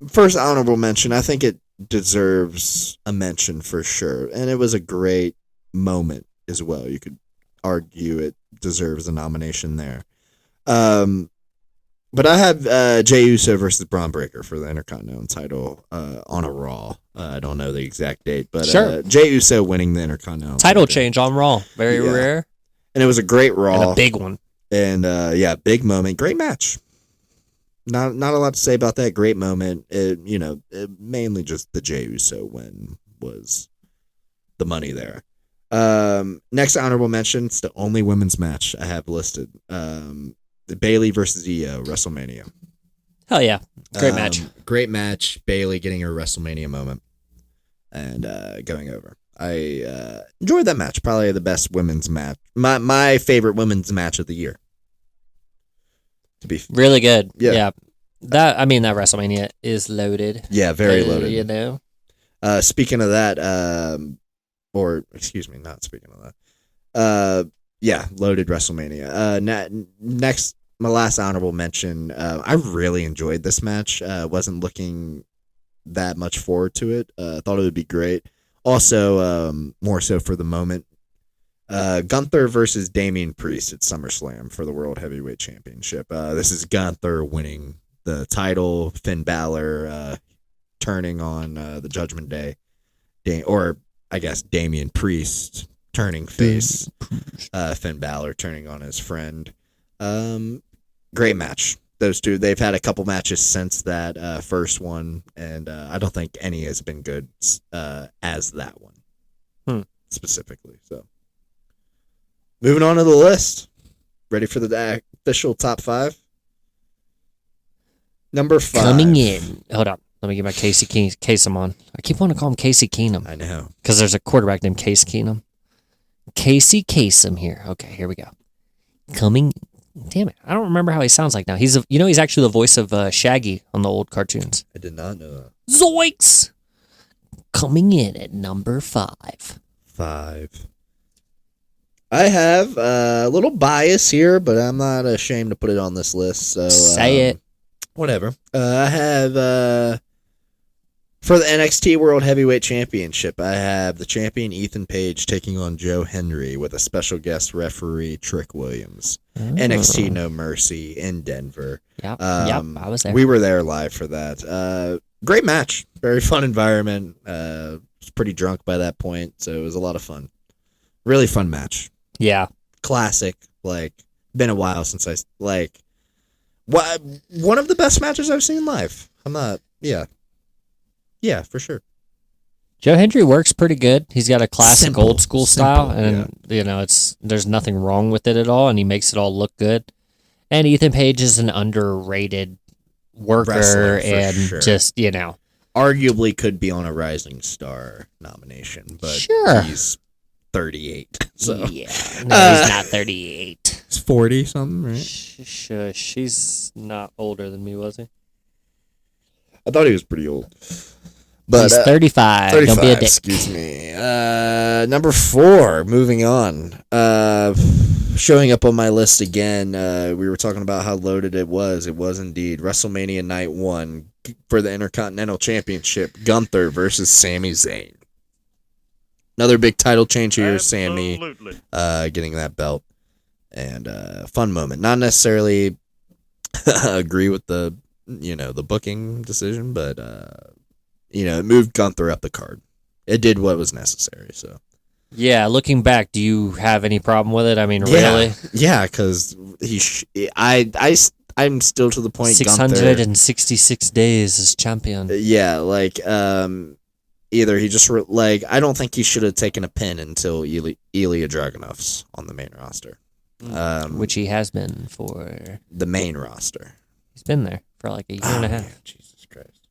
first honorable mention. I think it deserves a mention for sure, and it was a great moment as well. You could argue it deserves a nomination there. But I have Jey Uso versus Braun Breaker for the Intercontinental title on a Raw. I don't know the exact date, but Sure. Jey Uso winning the Intercontinental Title change on Raw. Very Yeah. rare. and it was a great Raw And a big one. and big moment, great match. Not a lot to say about that. Great moment. Mainly just the Jey Uso win was the money there. Next honorable mention, it's the only women's match I have listed. The Bailey versus Io WrestleMania. Hell yeah. Great match. Great match. Bailey getting her WrestleMania moment and going over. I enjoyed that match. Probably the best women's match. My favorite women's match of the year. To be Really good. Yeah. That WrestleMania is loaded. very loaded. You know? Speaking of that, or excuse me, not speaking of that. Loaded WrestleMania. Next, my last honorable mention. I really enjoyed this match. Wasn't looking that much forward to it. Thought it would be great. Also, more so for the moment. Gunther versus Damian Priest at SummerSlam for the World Heavyweight Championship. This is Gunther winning the title. Finn Balor turning on the Judgment Day. Or I guess Damian Priest turning face. Finn Balor turning on his friend. Great match. those two. They've had a couple matches since that first one, and I don't think any has been good as that one specifically. So, moving on to the list. Ready for the official top 5? Number 5. Coming in. Hold up. Let me get my Casey Kasem on. I keep wanting to call him Casey Keenum. I know. Because there's a quarterback named Case Keenum. Casey Kasem here. Okay, here we go. Coming. Damn it. I don't remember how he sounds like now. He's actually the voice of Shaggy on the old cartoons. I did not know that. Zoinks! Coming in at number 5. 5. I have a little bias here, but I'm not ashamed to put it on this list. So say it. Whatever. I have for the NXT World Heavyweight Championship, I have the champion Ethan Page taking on Joe Hendry with a special guest referee Trick Williams. NXT No Mercy in Denver. Yep, I was there. We were there live for that. Great match. Very fun environment. Was pretty drunk by that point, so it was a lot of fun. Really fun match. Yeah. Classic. Like, been a while since one of the best matches I've seen live. Yeah, for sure. Joe Hendry works pretty good. He's got a classic Simple. old school style, and there's nothing wrong with it at all, and he makes it all look good. And Ethan Page is an underrated worker, Wrestler, for and sure. just Arguably could be on a Rising Star nomination, but Sure. he's 38. So yeah, no, he's not 38. he's 40 something, right? Shush, he's not older than me, was he? I thought he was pretty old. But He's 35. 35, Don't be a dick. excuse me. Number 4, moving on. Showing up on my list again, we were talking about how loaded it was. It was indeed. WrestleMania Night 1 for the Intercontinental Championship. Gunther versus Sami Zayn. Another big title change here. Sami getting that belt. And fun moment. Not necessarily agree with the booking decision, but it moved Gunther up the card. It did what was necessary. So Yeah, looking back, do you have any problem with it? I mean, really? Yeah, because I'm still to the point. 666 days as champion. Yeah, like either he just I don't think he should have taken a pin until Ilya Dragunov's on the main roster, Which he has been for. the main roster. He's been there for like a year and a half. Yeah, Jesus Christ.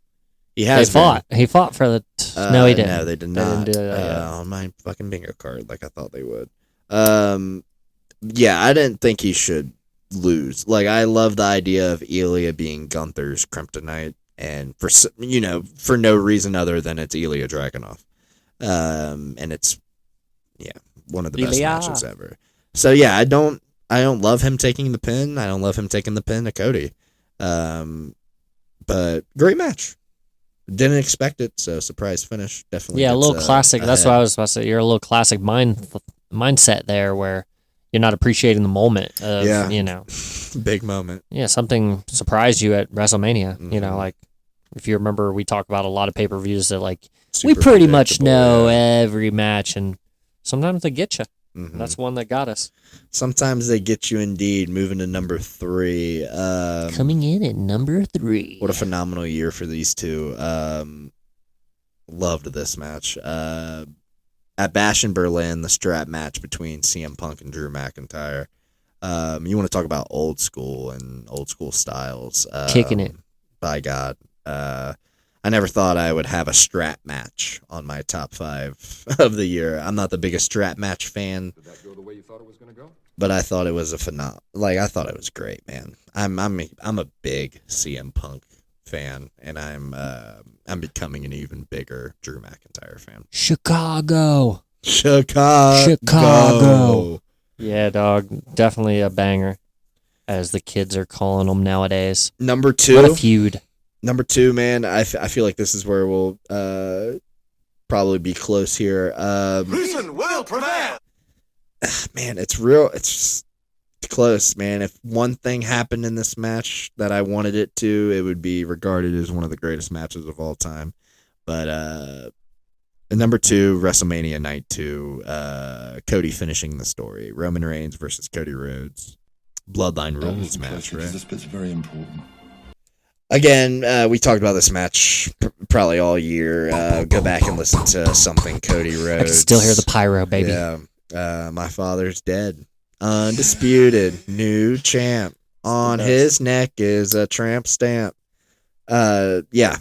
He has He fought for the. No, he didn't. No, they did They not. didn't do that, yeah. On my fucking bingo card, like I thought they would. Yeah, I didn't think he should lose. Like, I love the idea of Ilya being Gunther's kryptonite, and for no reason other than it's Ilya Dragunov, and it's one of the best Ilya. matches ever. So yeah, I don't love him taking the pin. I don't love him taking the pin to Cody. But great match. Didn't expect it, so surprise finish. Definitely. Yeah, a gets, little classic. That's ahead. what I was about to say. You're a little classic mindset there where you're not appreciating the moment of, Big moment. Yeah, something surprised you at WrestleMania. Mhm. Like if you remember, we talk about a lot of pay-per-views that we Super pretty much predictable, know yeah. every match, and sometimes they get you. Mhm. That's one that got us. Sometimes they get you indeed. Moving to number 3. Coming in at number 3. What a phenomenal year for these two. Loved this match. At Bash in Berlin, the strap match between CM Punk and Drew McIntyre. You want to talk about old school and old school styles. Kicking it. By God. I never thought I would have a strap match on my top 5 of the year. I'm not the biggest strap match fan. Did that go the way you thought it was going to go? But I thought it was a phenomenal. Like, I thought it was great, man. I'm a big CM Punk fan, and I'm becoming an even bigger Drew McIntyre fan. Chicago. Chicago. Yeah, dog. Definitely a banger, as the kids are calling them nowadays. Number What 2. a feud. Number 2, man. I feel like this is where we'll probably be close here. Reason will prevail. Man, it's real. It's just close, man. If one thing happened in this match that I wanted it to, it would be regarded as one of the greatest matches of all time. But number 2, WrestleMania Night 2, Cody finishing the story. Roman Reigns versus Cody Rhodes. Bloodline Rules match, right? This bit's very important. Again, we talked about this match probably all year. Go back and listen to something Cody Rhodes. I can still hear the pyro, baby. Yeah. My father's dead. Undisputed new champ. On his neck is a tramp stamp. Yeah.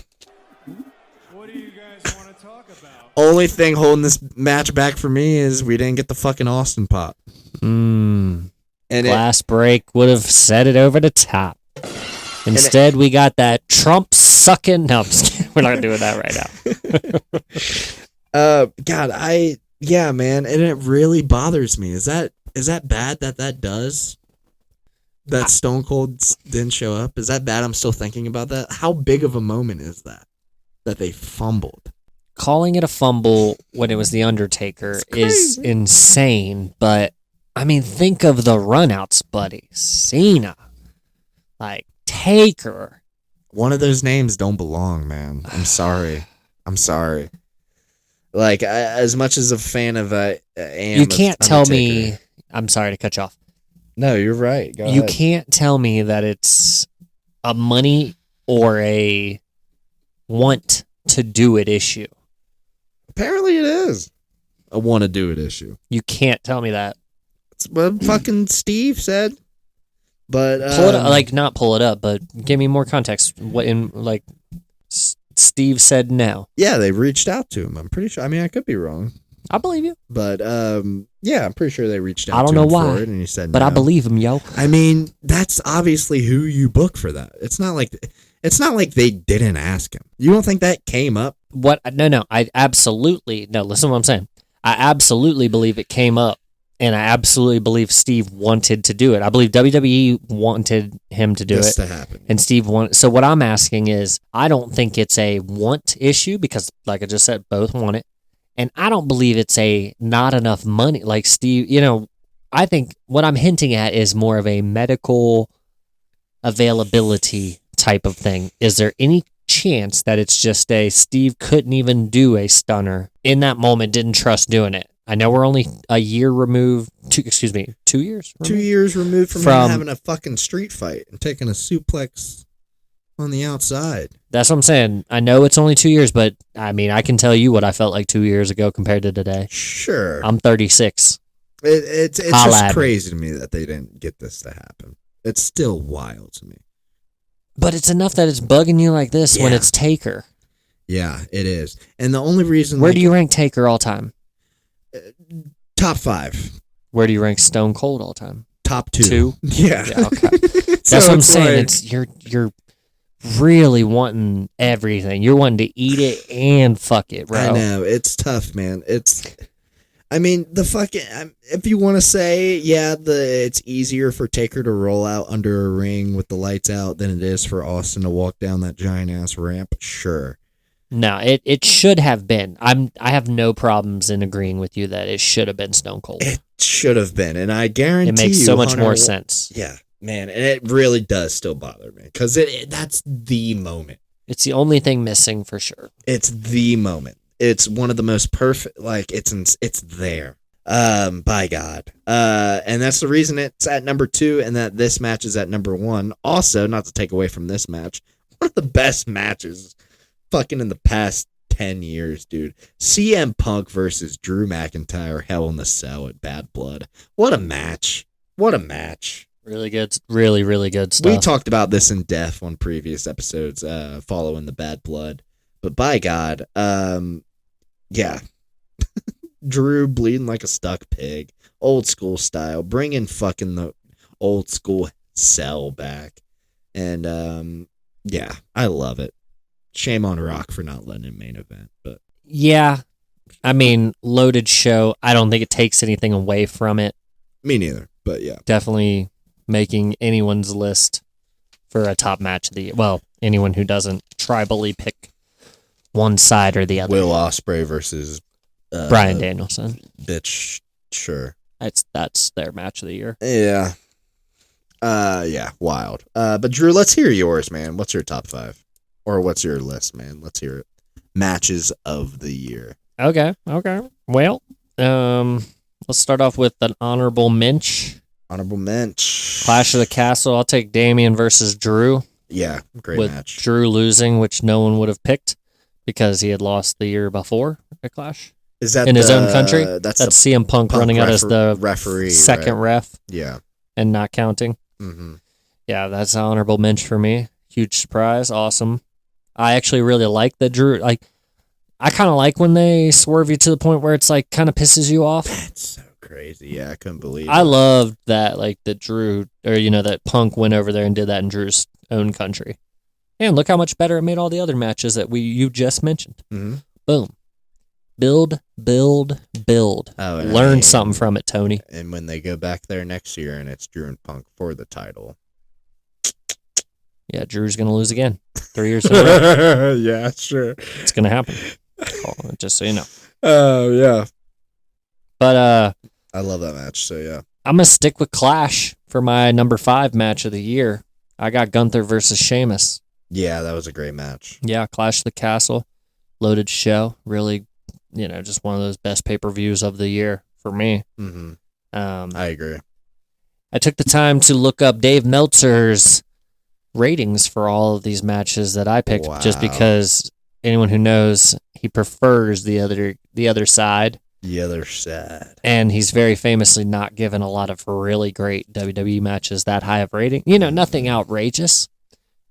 What do you guys want to talk about? Only thing holding this match back for me is we didn't get the fucking Austin pop. And Glass break would have set it over the top. Instead, we got that Trump sucking. No, I'm just kidding. We're not doing that right now. God, yeah, man, and it really bothers me. Is that bad that does? That Stone Cold didn't show up? Is that bad? I'm still thinking about that. How big of a moment is that they fumbled? Calling it a fumble when it was The Undertaker is insane, but I mean, think of the runouts, buddy. Cena, like Taker. One of those names don't belong, man. I'm sorry. like, as much as a fan of am, You can't tell me. Undertaker. I'm sorry to cut you off. No, you're right. Go You ahead. can't tell me that it's a money or a want to do it issue. Apparently, it is. A want to do it issue. You can't tell me that. It's what fucking Steve said. But Pull it up, not pull it up, but give me more context. What in Steve said no. Yeah, they reached out to him. I'm pretty sure. I mean, I could be wrong, I believe you, but yeah, I'm pretty sure they reached out. I don't to know him why, for it, and he said but no. I believe him, yo. I mean, that's obviously who you book for that. It's not like they didn't ask him. You don't think that came up? What? No. I absolutely no. Listen to what I'm saying. I absolutely believe it came up, and I absolutely believe Steve wanted to do it. I believe WWE wanted him to do This it, to happen. and Steve wanted. So what I'm asking is, I don't think it's a want issue because, like I just said, both want it, and I don't believe it's a not enough money. Like Steve, I think what I'm hinting at is more of a medical availability type of thing. Is there any chance that it's just a Steve couldn't even do a stunner in that moment, didn't trust doing it? I know we're only a year removed, 2 years removed? 2 years removed from From- him having a fucking street fight and taking a suplex on the outside. That's what I'm saying. I know it's only 2 years, but I mean, I can tell you what I felt like 2 years ago compared to today. Sure. I'm 36. It's Holla just at me. crazy to me that they didn't get this to happen. It's still wild to me. But it's enough that it's bugging you like this when Yeah. it's Taker. Yeah, it is. And the only reason Where do you rank Taker all time? top 5, Where do you rank Stone Cold all time? top 2. 2? Yeah. Yeah, okay. That's So what I'm it's saying. like- It's you're really wanting everything. You're wanting to eat it and fuck it, bro. I know. It's tough, man. I mean, the fucking, if you want to say, yeah, it's easier for Taker to roll out under a ring with the lights out than it is for Austin to walk down that giant ass ramp. Sure. No, it should have been. I have no problems in agreeing with you that it should have been Stone Cold. It should have been. And I guarantee It makes you, so much Hunter more sense. Yeah, man. And it really does still bother me because that's the moment. It's the only thing missing for sure. It's the moment. It's one of the most perfect, like it's there. By God. And that's the reason it's at number 2 and that this match is at number 1. Also, not to take away from this match, one of the best matches fucking in the past 10 years, dude. CM Punk versus Drew McIntyre, Hell in the Cell at Bad Blood. What a match. What a match. Really good, really, really good stuff. We talked about this in depth on previous episodes following the Bad Blood. But by God, yeah. Drew bleeding like a stuck pig. Old school style. Bringing fucking the old school Cell back. And, yeah, I love it. Shame on Rock for not letting him main event. But Yeah. I mean, loaded show. I don't think it takes anything away from it. me neither. But, yeah. Definitely making anyone's list for a top match of the year. Well, anyone who doesn't tribally pick one side or the other. Will Ospreay versus Bryan Danielson. bitch. Sure. That's their match of the year. Yeah. Yeah, wild. But Drew, let's hear yours, man. What's your top 5? Or what's your list, man? Let's hear it. Matches of the year. Okay. Well, let's start off with an honorable mensch. Honorable mention. Clash of the Castle. I'll take Damian versus Drew. Yeah, great with match. Drew losing, which no one would have picked because he had lost the year before at Clash. Is that in his own country? That's That's CM Punk running out as the referee, second right? ref Yeah. and not counting. Mm-hmm. Yeah, that's an honorable mention for me. Huge surprise. Awesome. I actually really like that Drew. Like, I kind of like when they swerve you to the point where it's like kind of pisses you off. That's so crazy. Yeah, I couldn't believe I it. loved that, like that Drew, or that Punk went over there and did that in Drew's own country. And look how much better it made all the other matches that you just mentioned. Mm-hmm. Boom. Build. Oh, and Learn something from it, Tony. And when they go back there next year and it's Drew and Punk for the title. Yeah, Drew's going to lose again. 3 years in a row. Yeah, sure. It's going to happen. Just so you know. Oh, yeah. But I love that match, so yeah. I'm going to stick with Clash for my number 5 match of the year. I got Gunther versus Sheamus. Yeah, that was a great match. Yeah, Clash of the Castle. Loaded show. Really, just one of those best pay-per-views of the year for me. Mm-hmm. I I agree. took the time to look up Dave Meltzer's ratings for all of these matches that I picked, just Wow. because anyone who knows, he prefers the other side. The other side. And he's very famously not given a lot of really great WWE matches that high of rating. Nothing outrageous.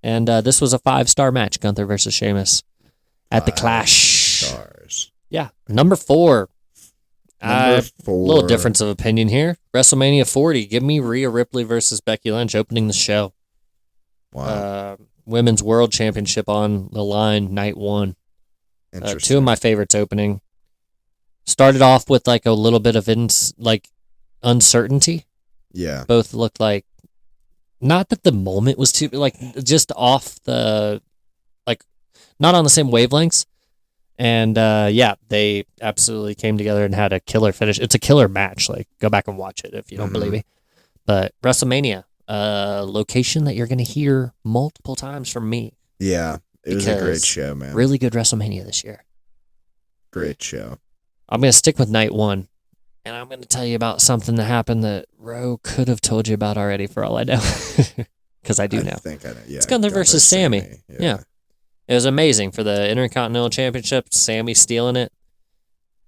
And this was a 5-star match, Gunther versus Sheamus at the 5 Clash. Stars. Yeah. Number 4. Number 4. Little difference of opinion here. WrestleMania 40. Give me Rhea Ripley versus Becky Lynch opening the show. Wow. Women's World Championship on the line, night 1. Interesting. 2 of my favorites opening. Started off with like a little bit of uncertainty. Yeah. Both looked like, not that the moment was too, like, just off the, like, not on the same wavelengths. And they absolutely came together and had a killer finish. It's a killer match. Like, go back and watch it if you don't believe me. But WrestleMania, location that you're going to hear multiple times from me. Yeah. It was a great Because show, man. Really good WrestleMania this year. Great show. I'm going to stick with night 1. And I'm going to tell you about something that happened that Ro could have told you about already for all I know. Because I do I know. think I know. Yeah. It's Gunther versus Sammy. Yeah. Yeah. It was amazing for the Intercontinental Championship. Sammy stealing it.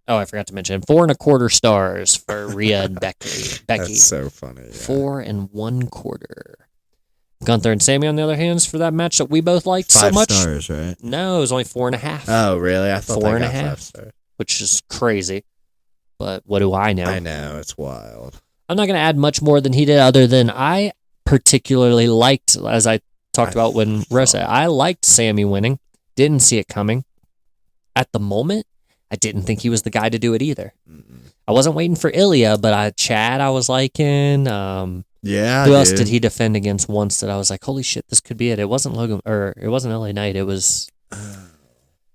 Oh, I forgot to mention 4 1/4 stars for Rhea and Becky. That's so funny. Yeah. 4 1/4. Gunther and Sammy, on the other hand, for that match that we both liked 5 so much. stars, right? No, it was only 4.5. Oh, really? I thought 4 they and a got half. 5 stars. Which is crazy. But what do I know? I know. It's wild. I'm not going to add much more than he did, other than I particularly liked, as I talked about when Rose said, I liked Sammy winning. Didn't see it coming. At the moment, I didn't think he was the guy to do it either. I wasn't waiting for Ilya, but Chad I was liking. Yeah. Who else did he defend against once that I was like, holy shit, this could be it? It wasn't Logan, or it wasn't LA Knight. It was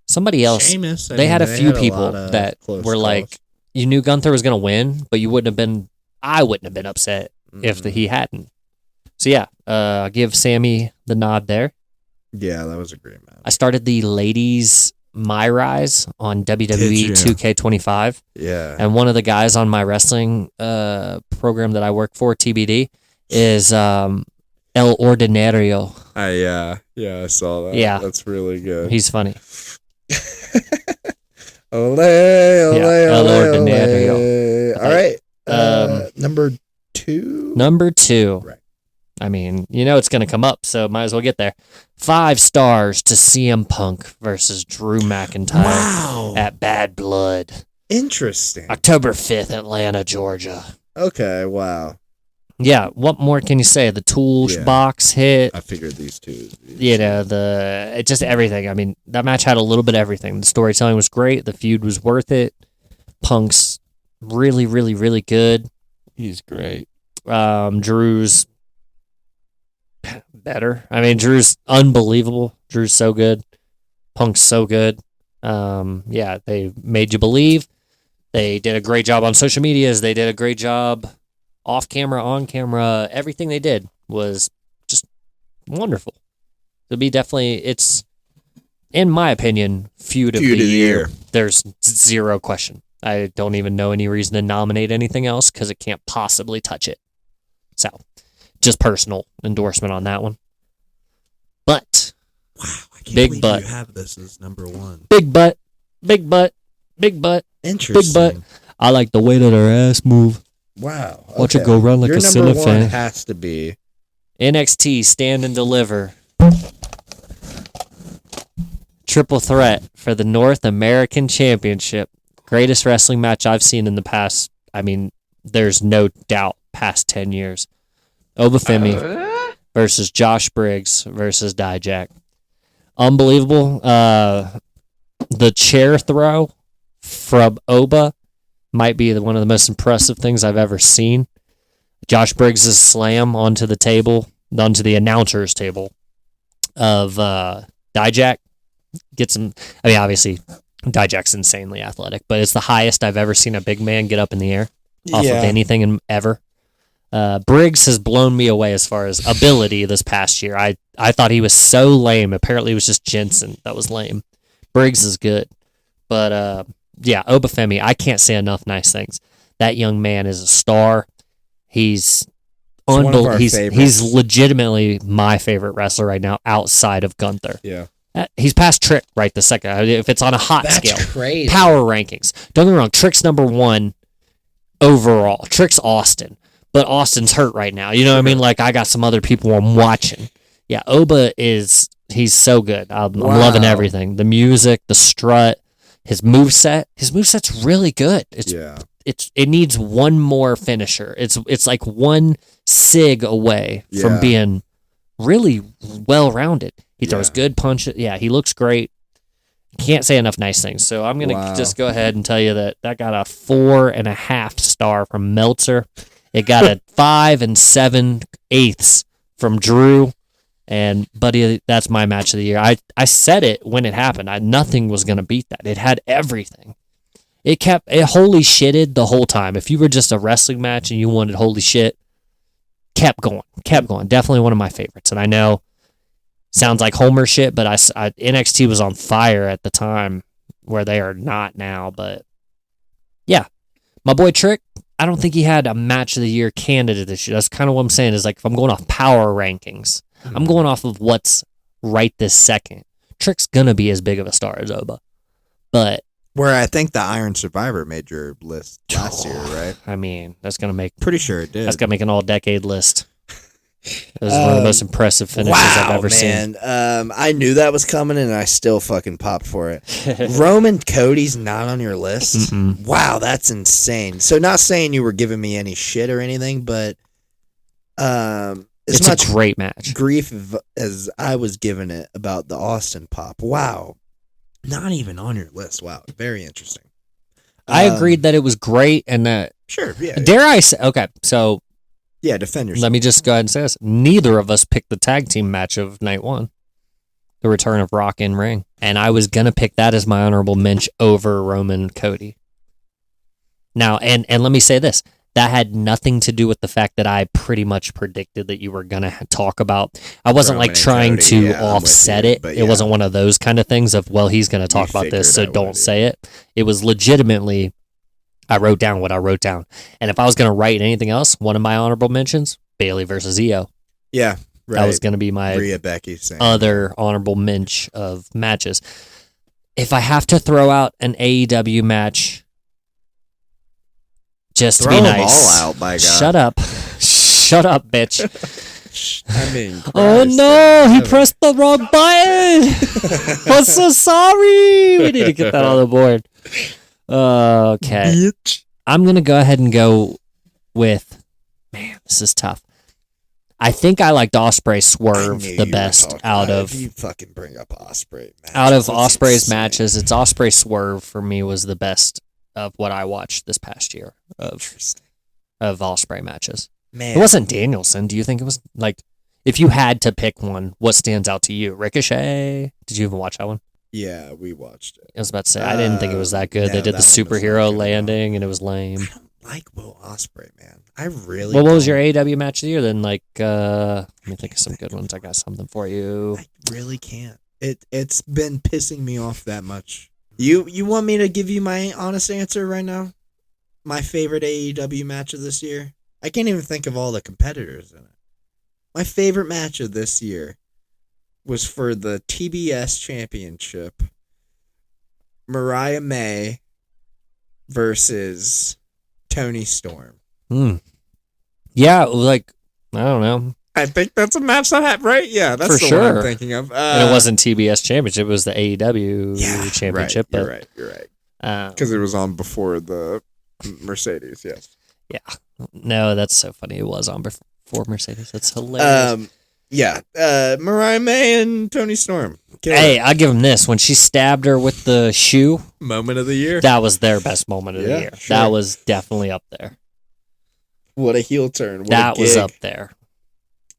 somebody else. Sheamus. They had a few had a people lot of that close were calls. like, you knew Gunther was going to win, but you wouldn't have been, I wouldn't have been upset if he hadn't. So yeah, I'll give Sammy the nod there. Yeah, that was a great match. I started the ladies My Rise on WWE Did you? 2K25. Yeah. And one of the guys on my wrestling program that I work for, TBD, is El Ordinario. Yeah, I saw that. Yeah. That's really good. He's funny. Ole, ole, El ole, Ordinario. ole. All right. Number 2? Number 2. Right. I mean, it's going to come up, so might as well get there. 5 stars to CM Punk versus Drew McIntyre Wow. at Bad Blood. Interesting. October 5th, Atlanta, Georgia. Okay, wow. Yeah, what more can you say? The toolbox hit. I figured these two. Just everything. I mean, that match had a little bit of everything. The storytelling was great. The feud was worth it. Punk's really, really, really good. He's great. Drew's better. I mean, Drew's unbelievable. Drew's so good. Punk's so good. They made you believe. They did a great job on social medias. They did a great job off camera, on camera. Everything they did was just wonderful. It's, in my opinion, feud of the year. There's zero question. I don't even know any reason to nominate anything else because it can't possibly touch it. So, just personal endorsement on that one. But Wow, I can't Big believe butt. you have this as number one. big butt, big butt, big butt, Interesting. big butt. I like the way that her ass move. Wow. Watch it go run like Your a number ceiling one fan. has to be NXT Stand and Deliver. Triple threat for the North American Championship. Greatest wrestling match I've seen in the past, I mean, there's no doubt, past 10 years. Obafemi versus Josh Briggs versus Dijak. Unbelievable. The chair throw from Oba might be one of the most impressive things I've ever seen. Josh Briggs' slam onto the table, onto the announcer's table of Dijak. Gets him. I mean, obviously, Dijak's insanely athletic, but it's the highest I've ever seen a big man get up in the air off of anything ever. Briggs has blown me away as far as ability this past year. I thought he was so lame. Apparently, it was just Jensen that was lame. Briggs is good. But, yeah, Obafemi, I can't say enough nice things. That young man is a star. He's one of our he's favorites. legitimately my favorite wrestler right now outside of Gunther. Yeah. He's past Trick right this second. If it's on a hot scale. crazy. Power rankings. Don't get me wrong. Trick's number one overall. Trick's Austin. But Austin's hurt right now. You know what I mean? Like, I got some other people I'm watching. Yeah, Oba he's so good. I'm loving everything. The music, the strut, his moveset. His moveset's really good. It needs one more finisher. It's like one sig away from being really well-rounded. He throws good punches. Yeah, he looks great. Can't say enough nice things. So I'm going to just go ahead and tell you that got a 4.5 star from Meltzer. It got a 5 7/8 from Drew. And, buddy, that's my match of the year. I said it when it happened. Nothing was going to beat that. It had everything. It holy shitted the whole time. If you were just a wrestling match and you wanted holy shit, kept going. Definitely one of my favorites. And I know, sounds like Homer shit, but NXT was on fire at the time where they are not now. But, yeah, my boy Trick, I don't think he had a match of the year candidate this year. That's kind of what I'm saying is, like, if I'm going off power rankings, I'm going off of what's right this second. Trick's going to be as big of a star as Oba. But where I think the Iron Survivor made your list last year, right? I mean, that's going to make... Pretty sure it did. That's going to make an all-decade list. It was one of the most impressive finishes I've ever seen. I knew that was coming, and I still fucking popped for it. Roman Cody's not on your list? Mm-mm. Wow, that's insane. So not saying you were giving me any shit or anything, but It's a great match. Grief as I was giving it about the Austin pop. Wow. Not even on your list. Wow. Very interesting. I agreed that it was great and that... Sure, yeah. Dare I say... Okay, so... Yeah, defend yourself. Let me just go ahead and say this. Neither of us picked the tag team match of night one. The return of Rock in Ring. And I was going to pick that as my honorable mention over Roman and Cody. Now, and let me say this. That had nothing to do with the fact that I pretty much predicted that you were going to talk about. I wasn't Roman like trying Cody, to yeah, offset you, it. but It wasn't one of those kind of things of, well, he's going to talk about this, so figured I don't would, say it. It was legitimately, I wrote down what I wrote down. And if I was going to write anything else, one of my honorable mentions, Bailey versus Io. Yeah, right. That was going to be my Rhea Becky saying other honorable mention of matches. If I have to throw out an AEW match, just throw to be them nice. all out, by God. Shut up. Shut up, bitch. I mean, Oh Christ, no, he heaven. pressed the wrong button. I'm so sorry. We need to get that on the board. Okay. Bitch. I'm going to go ahead and go with, man, this is tough. I think I liked Ospreay Swerve the best out of... If you fucking bring up Ospreay matches, Out of that's Ospreay's insane. matches, it's Ospreay Swerve for me was the best of what I watched this past year of Ospreay matches. Man, It wasn't Danielson. Do you think it was like if you had to pick one, what stands out to you? Ricochet? Did you even watch that one? Yeah, we watched it. I was about to say I didn't think it was that good. no, They did that the one was not superhero good at landing and it was lame. I don't like Will Ospreay, man. I really. Well, what was don't. your AEW match of the year then? Like, let me think of some good ones. I got something for you. I really can't. It's been pissing me off that much. You want me to give you my honest answer right now? My favorite AEW match of this year? I can't even think of all the competitors in it. My favorite match of this year was for the TBS Championship. Mariah May versus Tony Storm. Yeah, like, I don't know. I think that's a match that happened, right? Yeah, that's For the one I'm sure. thinking of. And it wasn't TBS Championship, it was the AEW Championship. Right, you're right. Because it was on before the Mercedes, yes. Yeah. No, that's so funny. It was on before Mercedes. That's hilarious. Mariah May and Tony Storm. Hey, I'll give them this. When she stabbed her with the shoe, Moment of the year. that was their best moment of the year. Sure. That was definitely up there. What a heel turn. What That a was gig. up there.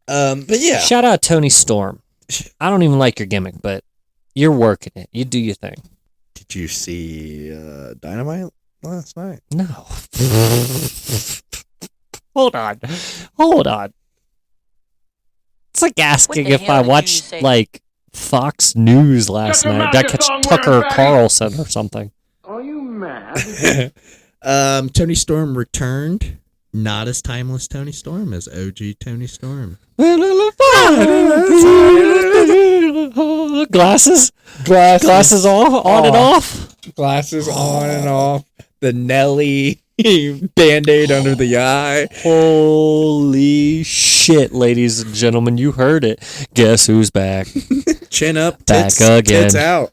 But yeah. Shout out Tony Storm. I don't even like your gimmick, but you're working it. You do your thing. Did you see Dynamite last night? No. Hold on. It's like asking What the if hell I did you watched say? like Fox News last Shut your night. mouth, Did I you catch thong-wearing Tucker faggot. Carlson or something? Are you mad? Tony Storm returned. Not as timeless Tony Storm as OG Tony Storm. Glasses on and off. Glasses on and off. The Nelly Band-Aid under the eye. Holy shit, ladies and gentlemen, you heard it. Guess who's back? Chin up, Back tits, again. tits out.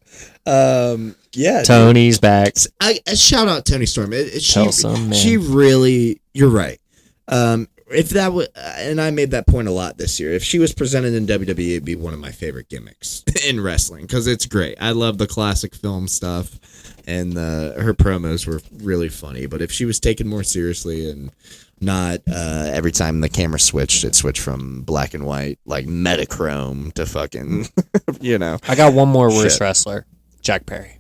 Yeah. Tony's back. I shout out Tony Storm. Tell some man. She really, you're right. If that was, and I made that point a lot this year. If she was presented in WWE, it'd be one of my favorite gimmicks in wrestling because it's great. I love the classic film stuff, and her promos were really funny. But if she was taken more seriously and not every time the camera switched, it switched from black and white like Metachrome to fucking, I got one more worse Shit. wrestler. Jack Perry.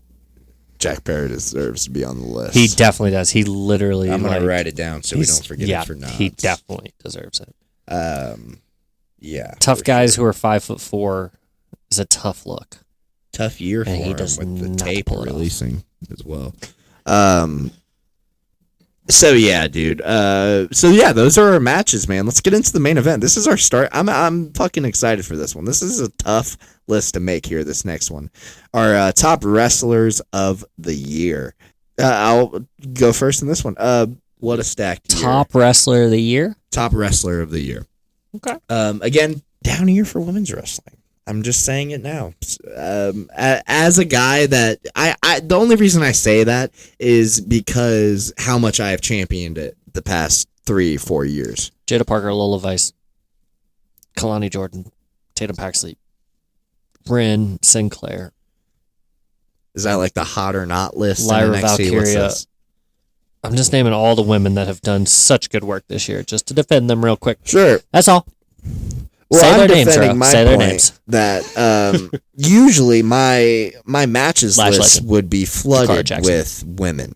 Jack Perry deserves to be on the list. He definitely does. He literally. I'm gonna like, write it down so we he's- don't forget yeah, it for now. He definitely deserves it. Yeah. Tough for guys sure. who are 5'4" is a tough look. Tough year for And he him does with the not tape pull it off. releasing as well. So yeah, dude. So yeah, those are our matches, man. Let's get into the main event. This is our start. I'm fucking excited for this one. This is a tough list to make here. This next one, our top wrestlers of the year. I'll go first in this one. What a stacked year. Top wrestler of the year. Top wrestler of the year. Okay. Again, down year for women's wrestling. I'm just saying it now. As a guy that I the only reason I say that is because how much I have championed it the past 3-4 years. Jada Parker, Lola Vice, Kalani Jordan, Tatum Paxley, Bryn Sinclair, Is that like the hot or not list? in Lyra NXT? What's Valkyria. this? I'm just naming all the women that have done such good work this year, just to defend them real quick. Sure. That's all. Well, Say I'm their names, defending Ro. my Say their point names. that usually my matches Lash list Legend. would be flooded Jackson. with women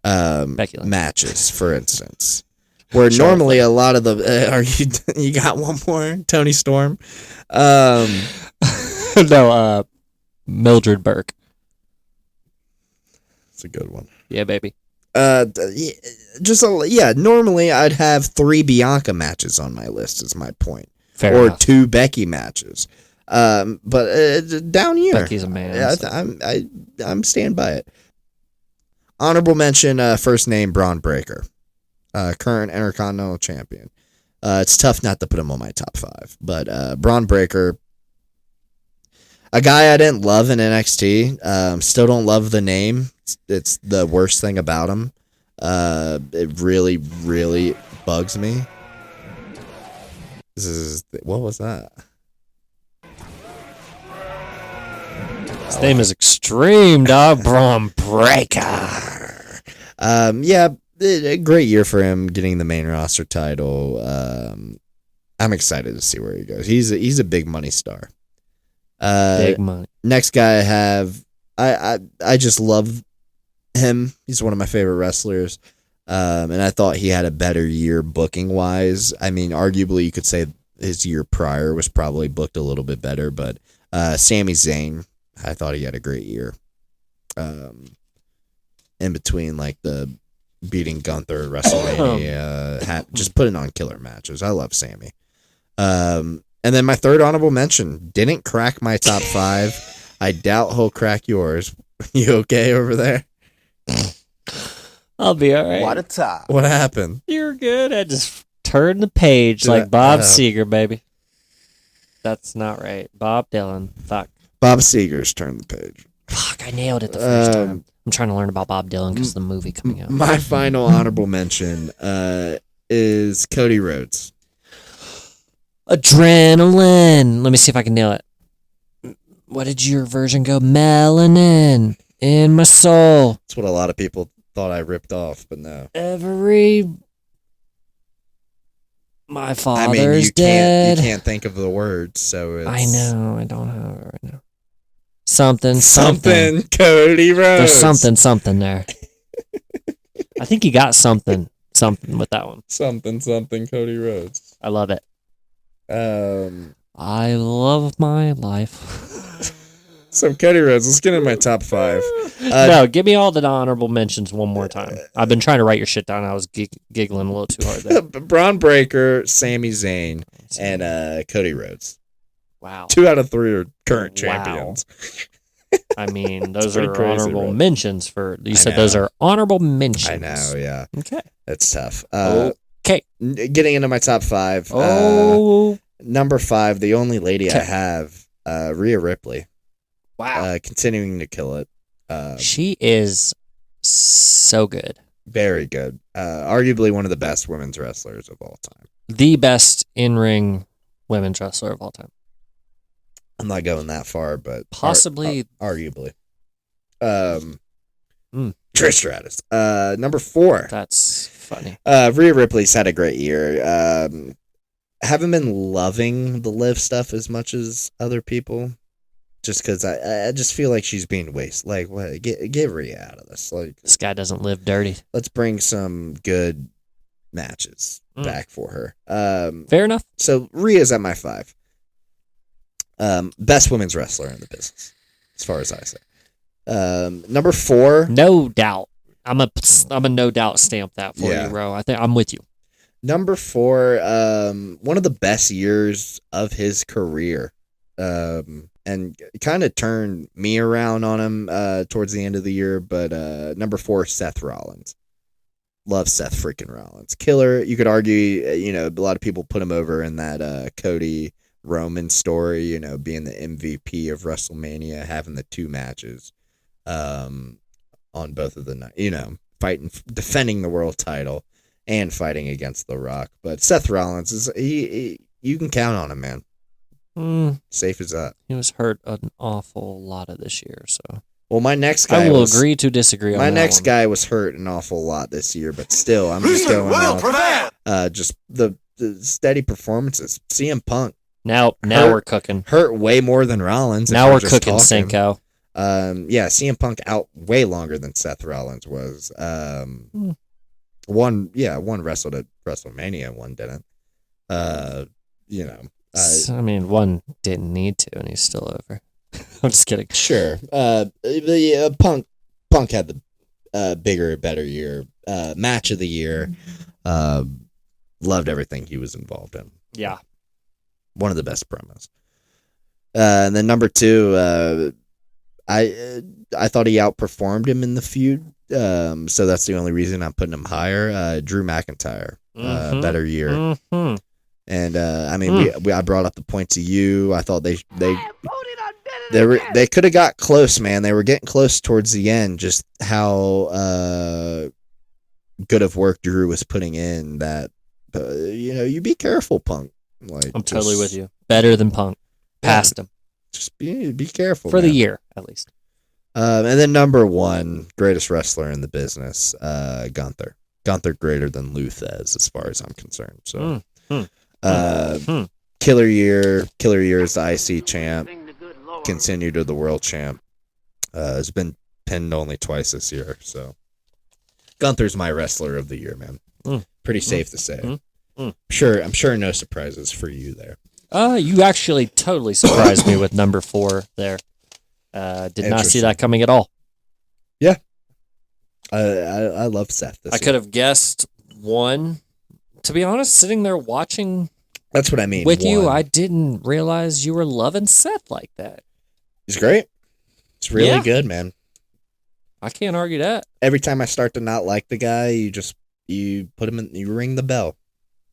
Becky Lynch. matches, for instance. Where Charlotte normally a lot of the are you got one more Tony Storm, No, Mildred Burke. it's a good one. Yeah, baby. Normally I'd have 3 Bianca matches on my list. Is my point, Fair or enough. 2 Becky matches. But down here, Becky's a man. Yeah, so. I'm stand by it. Honorable mention, first name Braun Breaker, current Intercontinental Champion. It's tough not to put him on my top 5, but Braun Breaker, a guy I didn't love in NXT, still don't love the name. It's the worst thing about him. It really, really bugs me. What was that? His name is Extreme Dog Braun Breaker. Yeah, a great year for him getting the main roster title. I'm excited to see where he goes. He's a big money star. Big money. Next guy I have, I just love him. He's one of my favorite wrestlers. And I thought he had a better year booking wise. I mean, arguably you could say his year prior was probably booked a little bit better, but Sami Zayn, I thought he had a great year. In between like the beating Gunther at WrestleMania. Just putting on killer matches. I love Sammy. And then my third honorable mention didn't crack my top 5. I doubt he'll crack yours. You okay over there? I'll be all right. What a top. What happened? You're good. I just turned the page like Bob Seger, baby. That's not right. Bob Dylan. Fuck. Bob Seger's turned the page. Fuck, I nailed it the first time. I'm trying to learn about Bob Dylan because of the movie coming out. My final honorable mention is Cody Rhodes. Adrenaline. Let me see if I can nail it. What did your version go? Melanin in my soul. That's what a lot of people thought I ripped off, but no. My father's dead. You can't think of the words, so it's... I know. I don't have it right now. Something. Cody Rhodes. There's something there. I think you got something with that one. Something, Cody Rhodes. I love it. I love my life. So Cody Rhodes, let's get in my top 5. No, give me all the honorable mentions one more time. I've been trying to write your shit down. I was giggling a little too hard there. Braun Breaker, Sami Zayn, and Cody Rhodes. Wow. 2 out of 3 are current champions. I mean, those pretty are crazy, honorable bro. mentions for. You said know. those are honorable mentions. I know, yeah. Okay. That's tough. Okay. Getting into my top 5. Number 5, the only lady I have, Rhea Ripley. Wow. Continuing to kill it. She is so good. Very good. Arguably one of the best women's wrestlers of all time. The best in-ring women's wrestler of all time. I'm not going that far, but Possibly. arguably. Trish Stratus. Number 4. That's funny. Rhea Ripley's had a great year. Haven't been loving the live stuff as much as other people, just because I just feel like she's being wasted. Like, what? Get Rhea out of this. Like, This guy doesn't live dirty. let's bring some good matches back for her. Fair enough. So Rhea's at my 5. Best women's wrestler in the business, as far as I say. Number 4. No doubt. I'm a no doubt stamp that for you, bro. I think I'm with you. Number 4. One of the best years of his career. And kind of turned me around on him towards the end of the year. But number 4, Seth Rollins. Love Seth freaking Rollins. Killer. You could argue, a lot of people put him over in that Cody Roman story, being the MVP of WrestleMania, having the 2 matches on both of the night, fighting, defending the world title and fighting against The Rock. But Seth Rollins, you can count on him, man. Safe as that. He was hurt an awful lot of this year, so. Well, my next guy I will agree to disagree on that. My next one. guy was hurt an awful lot this year, but still, I'm just going off, just the steady performances. CM Punk. Now we're cooking. Hurt way more than Rollins. Now we're cooking, Cinco. CM Punk out way longer than Seth Rollins was. One wrestled at WrestleMania, one didn't. I mean, one didn't need to, and he's still over. I'm just kidding. Sure. Punk had the bigger, better year. Match of the year. Loved everything he was involved in. Yeah. One of the best promos. And then number 2, I thought he outperformed him in the feud. So that's the only reason I'm putting him higher. Drew McIntyre. Better year. Mm-hmm. And I brought up the point to you. I thought they could have got close, man. They were getting close towards the end. Just how good of work Drew was putting in. That you be careful, Punk. Like, I'm totally with you. Better than Punk. Past him. Just be careful for man. the year at least. And then number 1, greatest wrestler in the business, Gunther. Gunther greater than Luthez as far as I'm concerned. So. Killer year is the IC champ, continue to the world champ. Has been pinned only twice this year, so Gunther's my wrestler of the year, man. Pretty safe to say. I'm sure no surprises for you there. You actually totally surprised me with number 4 there. Did not see that coming at all. Yeah. I love Seth. I could have guessed one. To be honest, sitting there watching That's what I mean. with you, one. I didn't realize you were loving Seth like that. He's great. It's really Yeah. good, man. I can't argue that. Every time I start to not like the guy, you put him in, you ring the bell.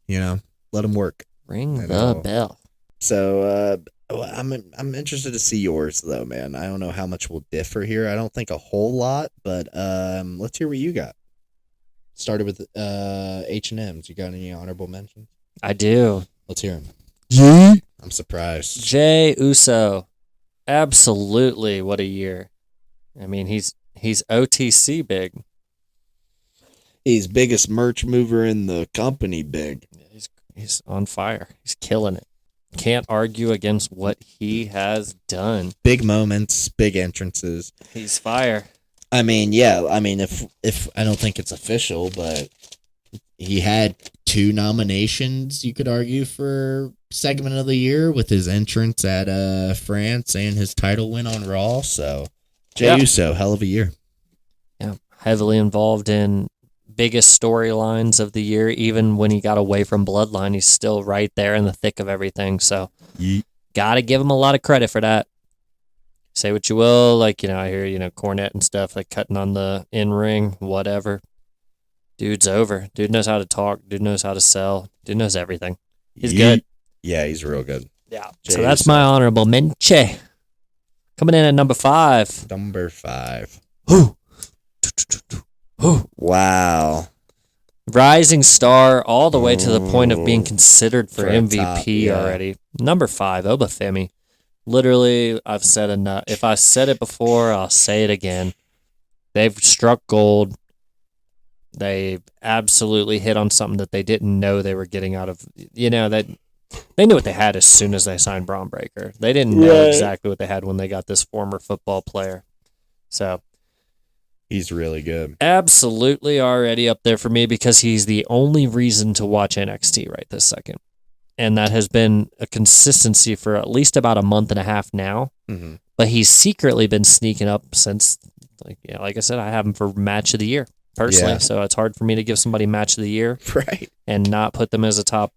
You know, let him work. Ring I the know. bell. So I'm interested to see yours though, man. I don't know how much we'll differ here. I don't think a whole lot, but let's hear what you got. Started with H&M's. You got any honorable mentions? I do. Let's hear them. Yeah. I'm surprised. Jay Uso. Absolutely. What a year. I mean, he's OTC big. He's biggest merch mover in the company, big. He's on fire. He's killing it. Can't argue against what he has done. Big moments, big entrances. He's fire. I mean, yeah. I mean, if I don't think it's official, but he had 2 nominations, you could argue, for segment of the year with his entrance at France and his title win on Raw. So, Jey Uso, hell of a year. Yeah, heavily involved in biggest storylines of the year. Even when he got away from Bloodline, he's still right there in the thick of everything. So, gotta give him a lot of credit for that. Say what you will, like, I hear, Cornette and stuff, like cutting on the in-ring, whatever. Dude's over. Dude knows how to talk. Dude knows how to sell. Dude knows everything. He's good. Yeah, he's real good. Yeah. Jey So that's Uso. my honorable mention. Coming in at number 5. Number 5. Who? Wow. Rising star all the way to the point of being considered for For a MVP top, yeah. already. Number 5, Obafemi. Literally, I've said enough. If I said it before, I'll say it again. They've struck gold. They absolutely hit on something that they didn't know they were getting out of. That they knew what they had as soon as they signed Braun Breaker. They didn't know exactly what they had when they got this former football player. So He's really good. absolutely already up there for me because he's the only reason to watch NXT right this second. And that has been a consistency for at least about a month and a half now. Mm-hmm. But he's secretly been sneaking up since, like I said, I have him for match of the year personally. Yeah. So it's hard for me to give somebody match of the year Right. and not put them as a top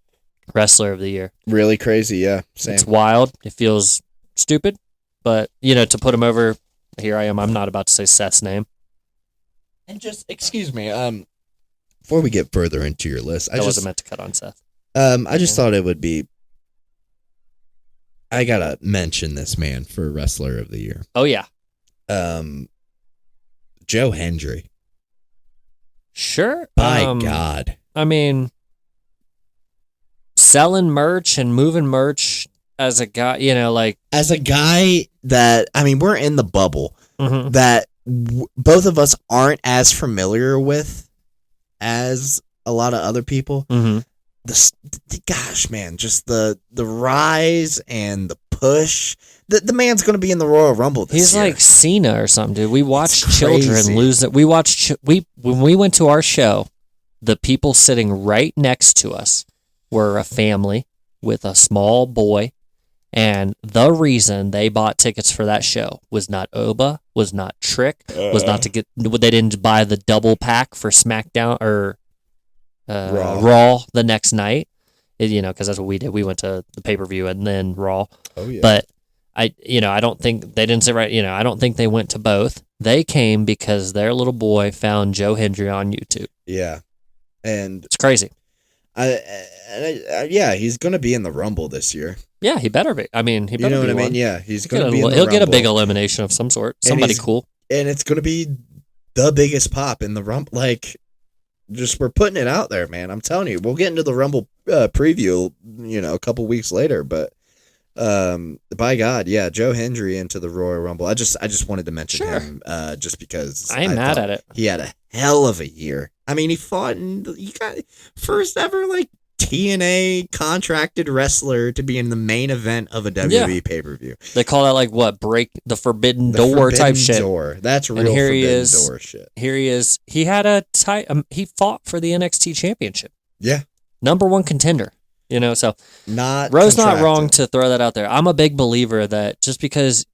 wrestler of the year. Really crazy, yeah. Same. It's wild. It feels stupid. But, to put him over, here I am. I'm not about to say Seth's name. And just, excuse me, before we get further into your list, I wasn't meant to cut on Seth. I just thought it would be, I gotta mention this man for Wrestler of the Year. Oh, yeah. Joe Hendry. Sure. By God. I mean, selling merch and moving merch as a guy, As a guy that, we're in the bubble mhm. that both of us aren't as familiar with as a lot of other people. Mhm. Gosh, man, just the rise and the push. The man's going to be in the Royal Rumble this He's year. like Cena or something, dude. We watched It's children crazy. lose it. When we went to our show, the people sitting right next to us were a family with a small boy. And the reason they bought tickets for that show was not Oba, was not Trick, was not to get. They didn't buy the double pack for SmackDown or Raw the next night. Because that's what we did. We went to the pay-per-view and then Raw. Oh yeah. But I don't think they didn't say right. I don't think they went to both. They came because their little boy found Joe Hendry on YouTube. Yeah, and It's crazy. yeah, he's going to be in the Rumble this year. Yeah, he better be. He better You know be what I mean? one. Yeah, he's He'll going to be in the he'll get a Rumble. big elimination of some sort. And Somebody he's- cool. And it's going to be the biggest pop in the Rumble. Like, just we're putting it out there, man. I'm telling you, we'll get into the Rumble preview, a couple weeks later. But by God, yeah, Joe Hendry into the Royal Rumble. I just wanted to mention Sure. him just because I ain't mad thought at it. He had a hell of a year. He fought and he got first ever TNA contracted wrestler to be in the main event of a WWE pay-per-view. They call that break the forbidden The door type Forbidden shit. Door. That's real And here he Forbidden is. Door shit. Here he is. He had he fought for the NXT championship. Yeah. Number 1 contender. So Not Roe's not contracted. wrong to throw that out there. I'm a big believer that just because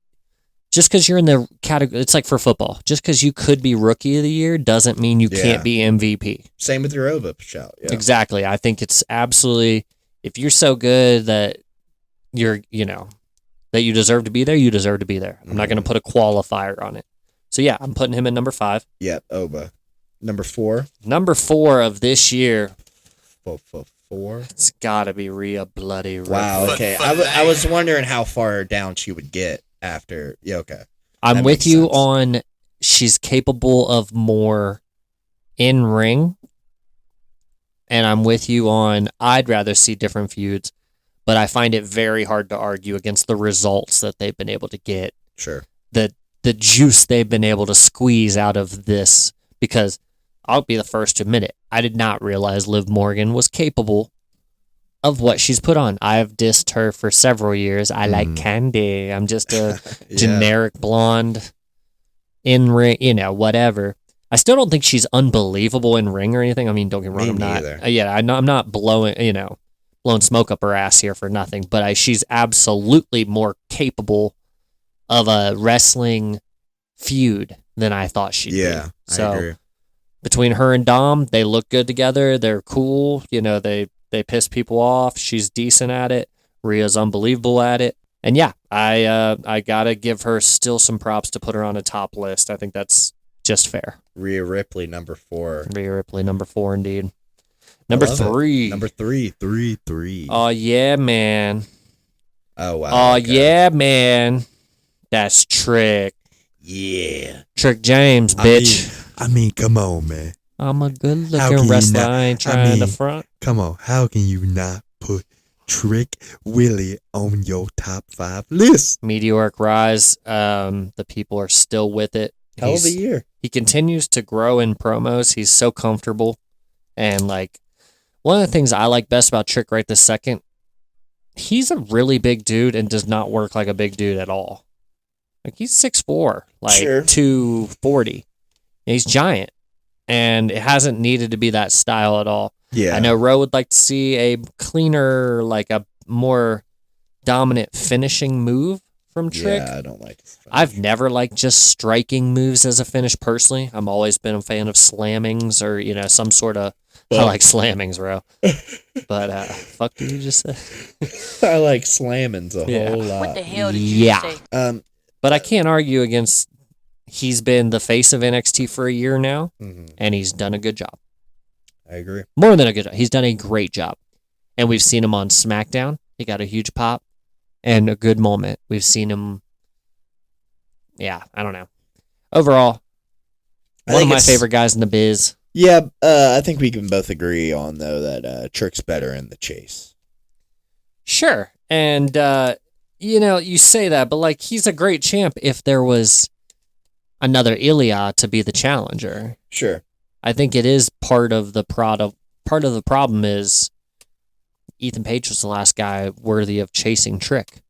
just because you're in the category, it's like for football. Just because you could be rookie of the year doesn't mean you can't be MVP. Same with your Ova shout. Yeah. Exactly. I think it's absolutely, if you're so good that you're, that you deserve to be there, you deserve to be there. I'm not going to put a qualifier on it. So yeah, I'm putting him at number 5. Yep, Ova. Number 4. Number 4 of this year. 4. It's got to be Rhea Bloody Ripley. Wow, okay. I was wondering how far down she would get after. Yeah, okay. I'm That with makes you sense. on she's capable of more in ring. And I'm with you on I'd rather see different feuds, but I find it very hard to argue against the results that they've been able to get. Sure. The juice they've been able to squeeze out of this, because I'll be the first to admit it. I did not realize Liv Morgan was capable of what she's put on. I've dissed her for several years. I like Candy. I'm just a generic blonde in ring, whatever. I still don't think she's unbelievable in ring or anything. I mean, don't get me wrong. Me I'm not. neither. I'm not blowing smoke up her ass here for nothing. But she's absolutely more capable of a wrestling feud than I thought she'd be. Yeah, So I agree. between her and Dom, they look good together. They're cool. They piss people off. She's decent at it. Rhea's unbelievable at it. And yeah, I gotta give her still some props to put her on a top list. I think that's just fair. Rhea Ripley, number 4. Rhea Ripley, number 4 indeed. Number love it. 3. Number 3. 3. Oh yeah, man. Oh, wow. Oh okay. yeah, man. That's Trick. Yeah. Trick James, bitch. I mean, come on, man. I'm a good How can looking you wrestler. not- I ain't I trying to mean- front. Come on. How can you not put Trick Willie on your top 5 list? Meteoric rise. The people are still with it. Hell of a year. He continues to grow in promos. He's so comfortable. And one of the things I like best about Trick right this second, he's a really big dude and does not work like a big dude at all. He's 6'4", Sure. 240. He's giant. And it hasn't needed to be that style at all. Yeah. I know Ro would like to see a cleaner, a more dominant finishing move from Trick. Yeah, I don't like his finish. I've never liked just striking moves as a finish personally. I've always been a fan of slammings or, some sort of... I like slammings, bro. But, fuck did you just say? I like slammings a Yeah. whole lot. What the hell did you Yeah. say? But I can't argue against... He's been the face of NXT for a year now, and he's done a good job. I agree. More than a good job. He's done a great job. And we've seen him on SmackDown. He got a huge pop and a good moment. We've seen him... Yeah, I don't know. Overall, one of my favorite guys in the biz. Yeah, I think we can both agree on, though, that Trick's better in the chase. Sure. And, you say that, but, he's a great champ if there was another Ilya to be the challenger. Sure. I think it is part of the product. Part of the problem is Ethan Page was the last guy worthy of chasing Trick.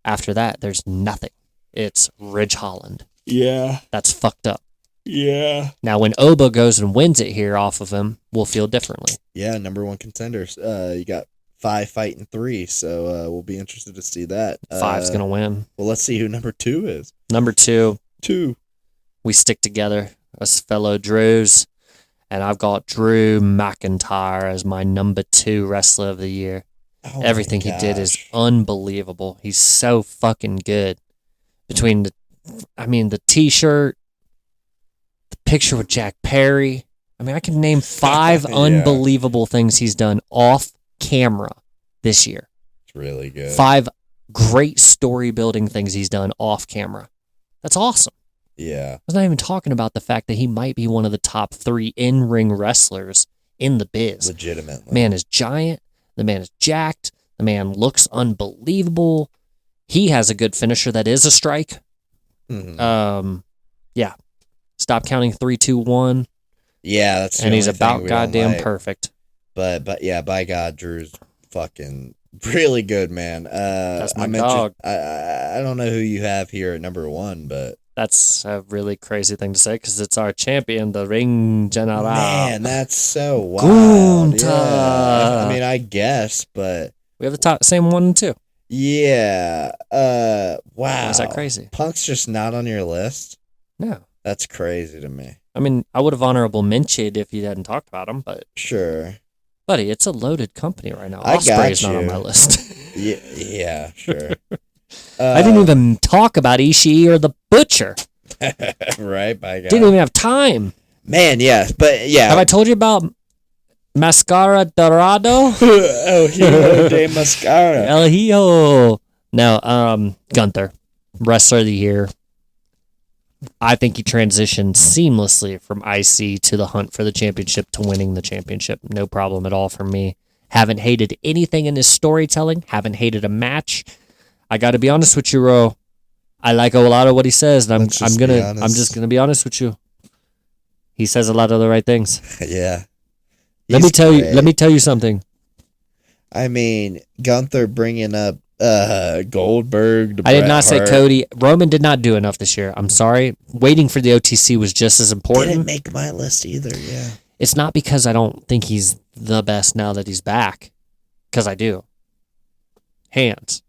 After that, there's nothing. It's Ridge Holland. Yeah. That's fucked up. Yeah. Now, when Oba goes and wins it here off of him, we'll feel differently. Yeah, number 1 contenders. You got 5 fighting 3, so we'll be interested to see that. 5's going to win. Well, let's see who number 2 is. Number 2, 2. we stick together, us fellow Drews. And I've got Drew McIntyre as my number 2 wrestler of the year. Oh Everything he did is unbelievable. He's so fucking good. Between the t-shirt, the picture with Jack Perry. I can name 5 Yeah. unbelievable things he's done off camera this year. It's really good. 5 great story building things he's done off camera. That's awesome. Yeah. I was not even talking about the fact that he might be one of the top 3 in-ring wrestlers in the biz. Legitimately. Man is giant. The man is jacked. The man looks unbelievable. He has a good finisher that is a strike. Yeah. Stop counting 3, 2, 1. Yeah, that's the And he's only thing about we don't goddamn like. perfect. But yeah, by God, Drew's fucking really good, man. That's my I mentioned, dog. I don't know who you have here at number 1, but That's a really crazy thing to say because it's our champion, the Ring General. man, that's so wild. Gunta. Yeah. I mean, I guess, but We have the top same 1 and 2. Yeah. Wow. Is that crazy? Punk's just not on your list? No. That's crazy to me. I mean, I would have honorable mentioned if you hadn't talked about him, but Sure. buddy, it's a loaded company right now. I got Osprey's not on you. my list. Yeah, sure. I didn't even talk about Ishii or the Butcher. Right, by God. Didn't even have time. Man, yeah, but yeah. Have I told you about Mascara Dorado? Oh, Hero de Mascara. El Hijo. No, Gunther, wrestler of the year. I think he transitioned seamlessly from IC to the hunt for the championship to winning the championship. No problem at all for me. Haven't hated anything in his storytelling. Haven't hated a match. I got to be honest with you, Ro. I like a lot of what he says, and I'm just gonna be honest with you. He says a lot of the right things. Yeah. Let me tell you something. I mean, Gunther bringing up Goldberg. I did not say Cody. Roman did not do enough this year. I'm sorry. Waiting for the OTC was just as important. Didn't make my list either. Yeah. It's not because I don't think he's the best now that he's back, because I do. Hands.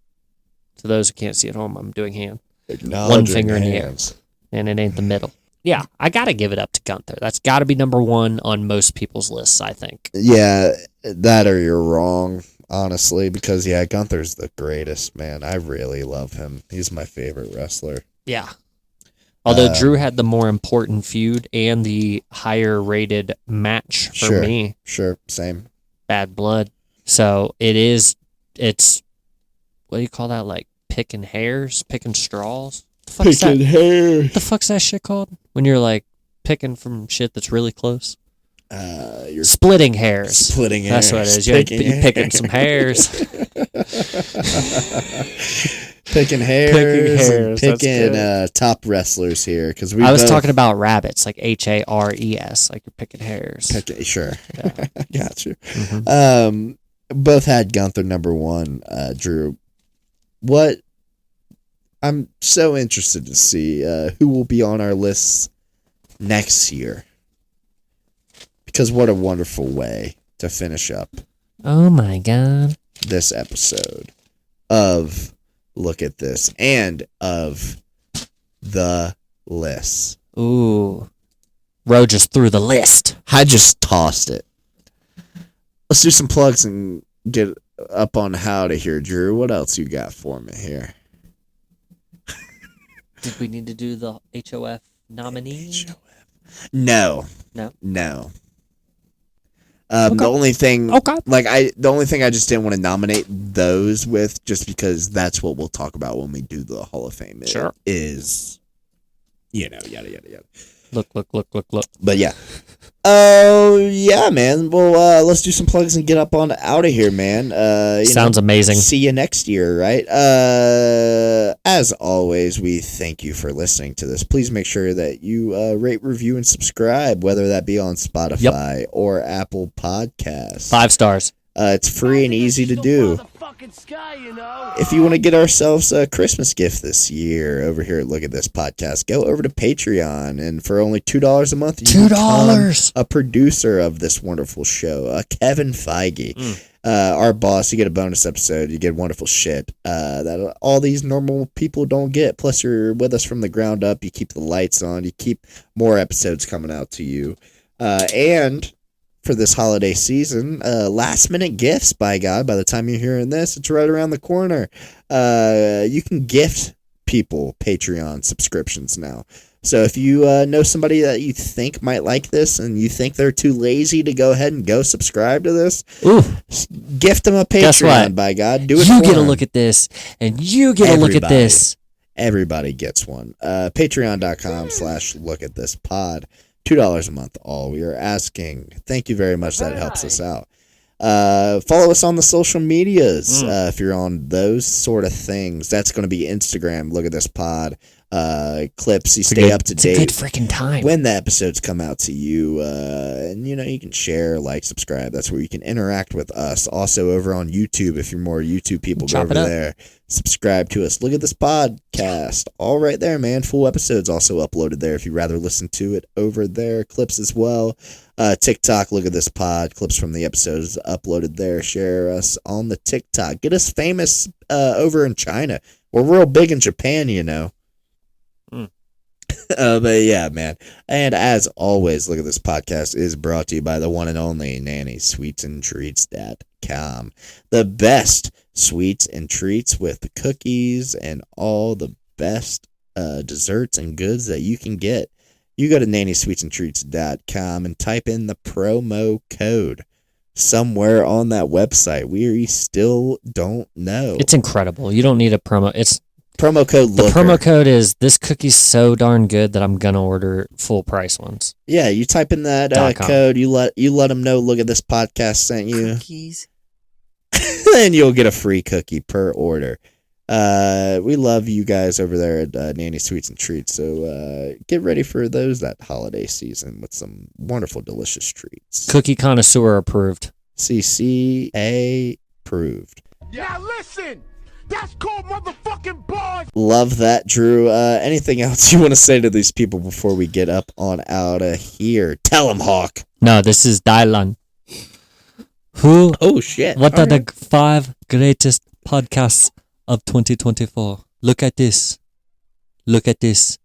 To those who can't see at home, I'm doing hand. One finger in the air, and it ain't the middle. Yeah, I got to give it up to Gunther. That's got to be number one on most people's lists, I think. Yeah, that or you're wrong, honestly, because, yeah, Gunther's the greatest, man. I really love him. He's my favorite wrestler. Yeah. Although Drew had the more important feud and the higher rated match for me. Sure, same. Bad Blood. So it's, what do you call that? Like picking hairs, picking straws? Picking hair. What the fuck's that shit called? When you're like picking from shit that's really close? You're splitting hairs. Splitting hairs. That's what it is. You're picking some hairs. Picking hairs. Picking top wrestlers here. Because I was talking about rabbits, like HARES, like you're picking hairs. Sure. Yeah. Got you. Mm-hmm. Both had Gunther number one, Drew. I'm so interested to see who will be on our lists next year. Because what a wonderful way to finish up. Oh my God. This episode of Look at This and of the list. Ooh. Ro just threw the list. I just tossed it. Let's do some plugs and get up on how to hear, Drew. What else you got for me here? Did we need to do the HOF nominee? No. Okay. The only thing, the only thing I just didn't want to nominate those with, just because that's what we'll talk about when we do the Hall of Fame. Sure. Is, yada yada yada. Look. But yeah. Oh yeah, man. Well, let's do some plugs and get up on out of here, man. Sounds amazing. See you next year, right? As always, we thank you for listening to this. Please make sure that you rate, review, and subscribe, whether that be on Spotify or Apple Podcasts. 5 stars. It's free and easy to do. If you want to get ourselves a Christmas gift this year over here at Look at This Podcast, go over to Patreon, and for only $2 a month, you become a producer of this wonderful show. Kevin Feige, our boss. You get a bonus episode. You get wonderful shit that all these normal people don't get. Plus, you're with us from the ground up. You keep the lights on. You keep more episodes coming out to you. And for this holiday season, last minute gifts, by God. By the time you're hearing this, it's right around the corner. You can gift people Patreon subscriptions now. So if you know somebody that you think might like this and you think they're too lazy to go ahead and go subscribe to this, gift them a Patreon, by God. Do it. You get a look at this, and you get a look at this. Everybody gets one. Patreon.com/lookatThisPod. $2 a month, all we are asking. Thank you very much. That helps us out. Follow us on the social medias if you're on those sort of things. That's going to be Instagram, Look at This Pod. clips. You stay up to It's a date good freaking time. when the episodes come out to you. And, you can share, like, subscribe. That's where you can interact with us. Also, over on YouTube, if you're more YouTube people, go over there. Subscribe to us. Look at this podcast. All right there, man. Full episodes also uploaded there if you'd rather listen to it over there. Clips as well. TikTok, look at this pod. Clips from the episodes uploaded there. Share us on the TikTok. Get us famous over in China. We're real big in Japan, But yeah, man. And as always, look at this podcast is brought to you by the one and only NannySweetsandTreats.com. The best sweets and treats with cookies and all the best desserts and goods that you can get. You go to NannySweetsandTreats.com and type in the promo code somewhere on that website. We still don't know. It's incredible. You don't need a promo. It's promo code the Looker. promo code is this cookie's so darn good that I'm gonna order full price ones. Yeah, you type in that code. You let them know. Look at this podcast sent you. Cookies. And you'll get a free cookie per order. We love you guys over there at Nanny Sweets and Treats. So get ready for that holiday season with some wonderful, delicious treats. Cookie connoisseur approved. CCA approved. Now listen, that's called motherfucking bars. Love that, Drew. Anything else you want to say to these people before we get up on out of here? Tell them, Hawk. No, this is Dylan. Who? Oh shit! What are the 5 greatest podcasts of 2024? Look at this. Look at this.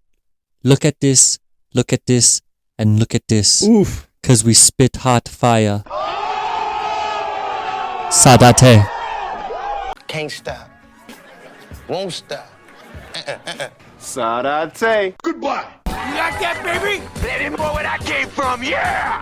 Look at this. Look at this. And look at this. Oof. Cause we spit hot fire. Sadate. Can't stop. Won't stop. Sarate. Goodbye. You like that, baby? Let him know where I came from, yeah!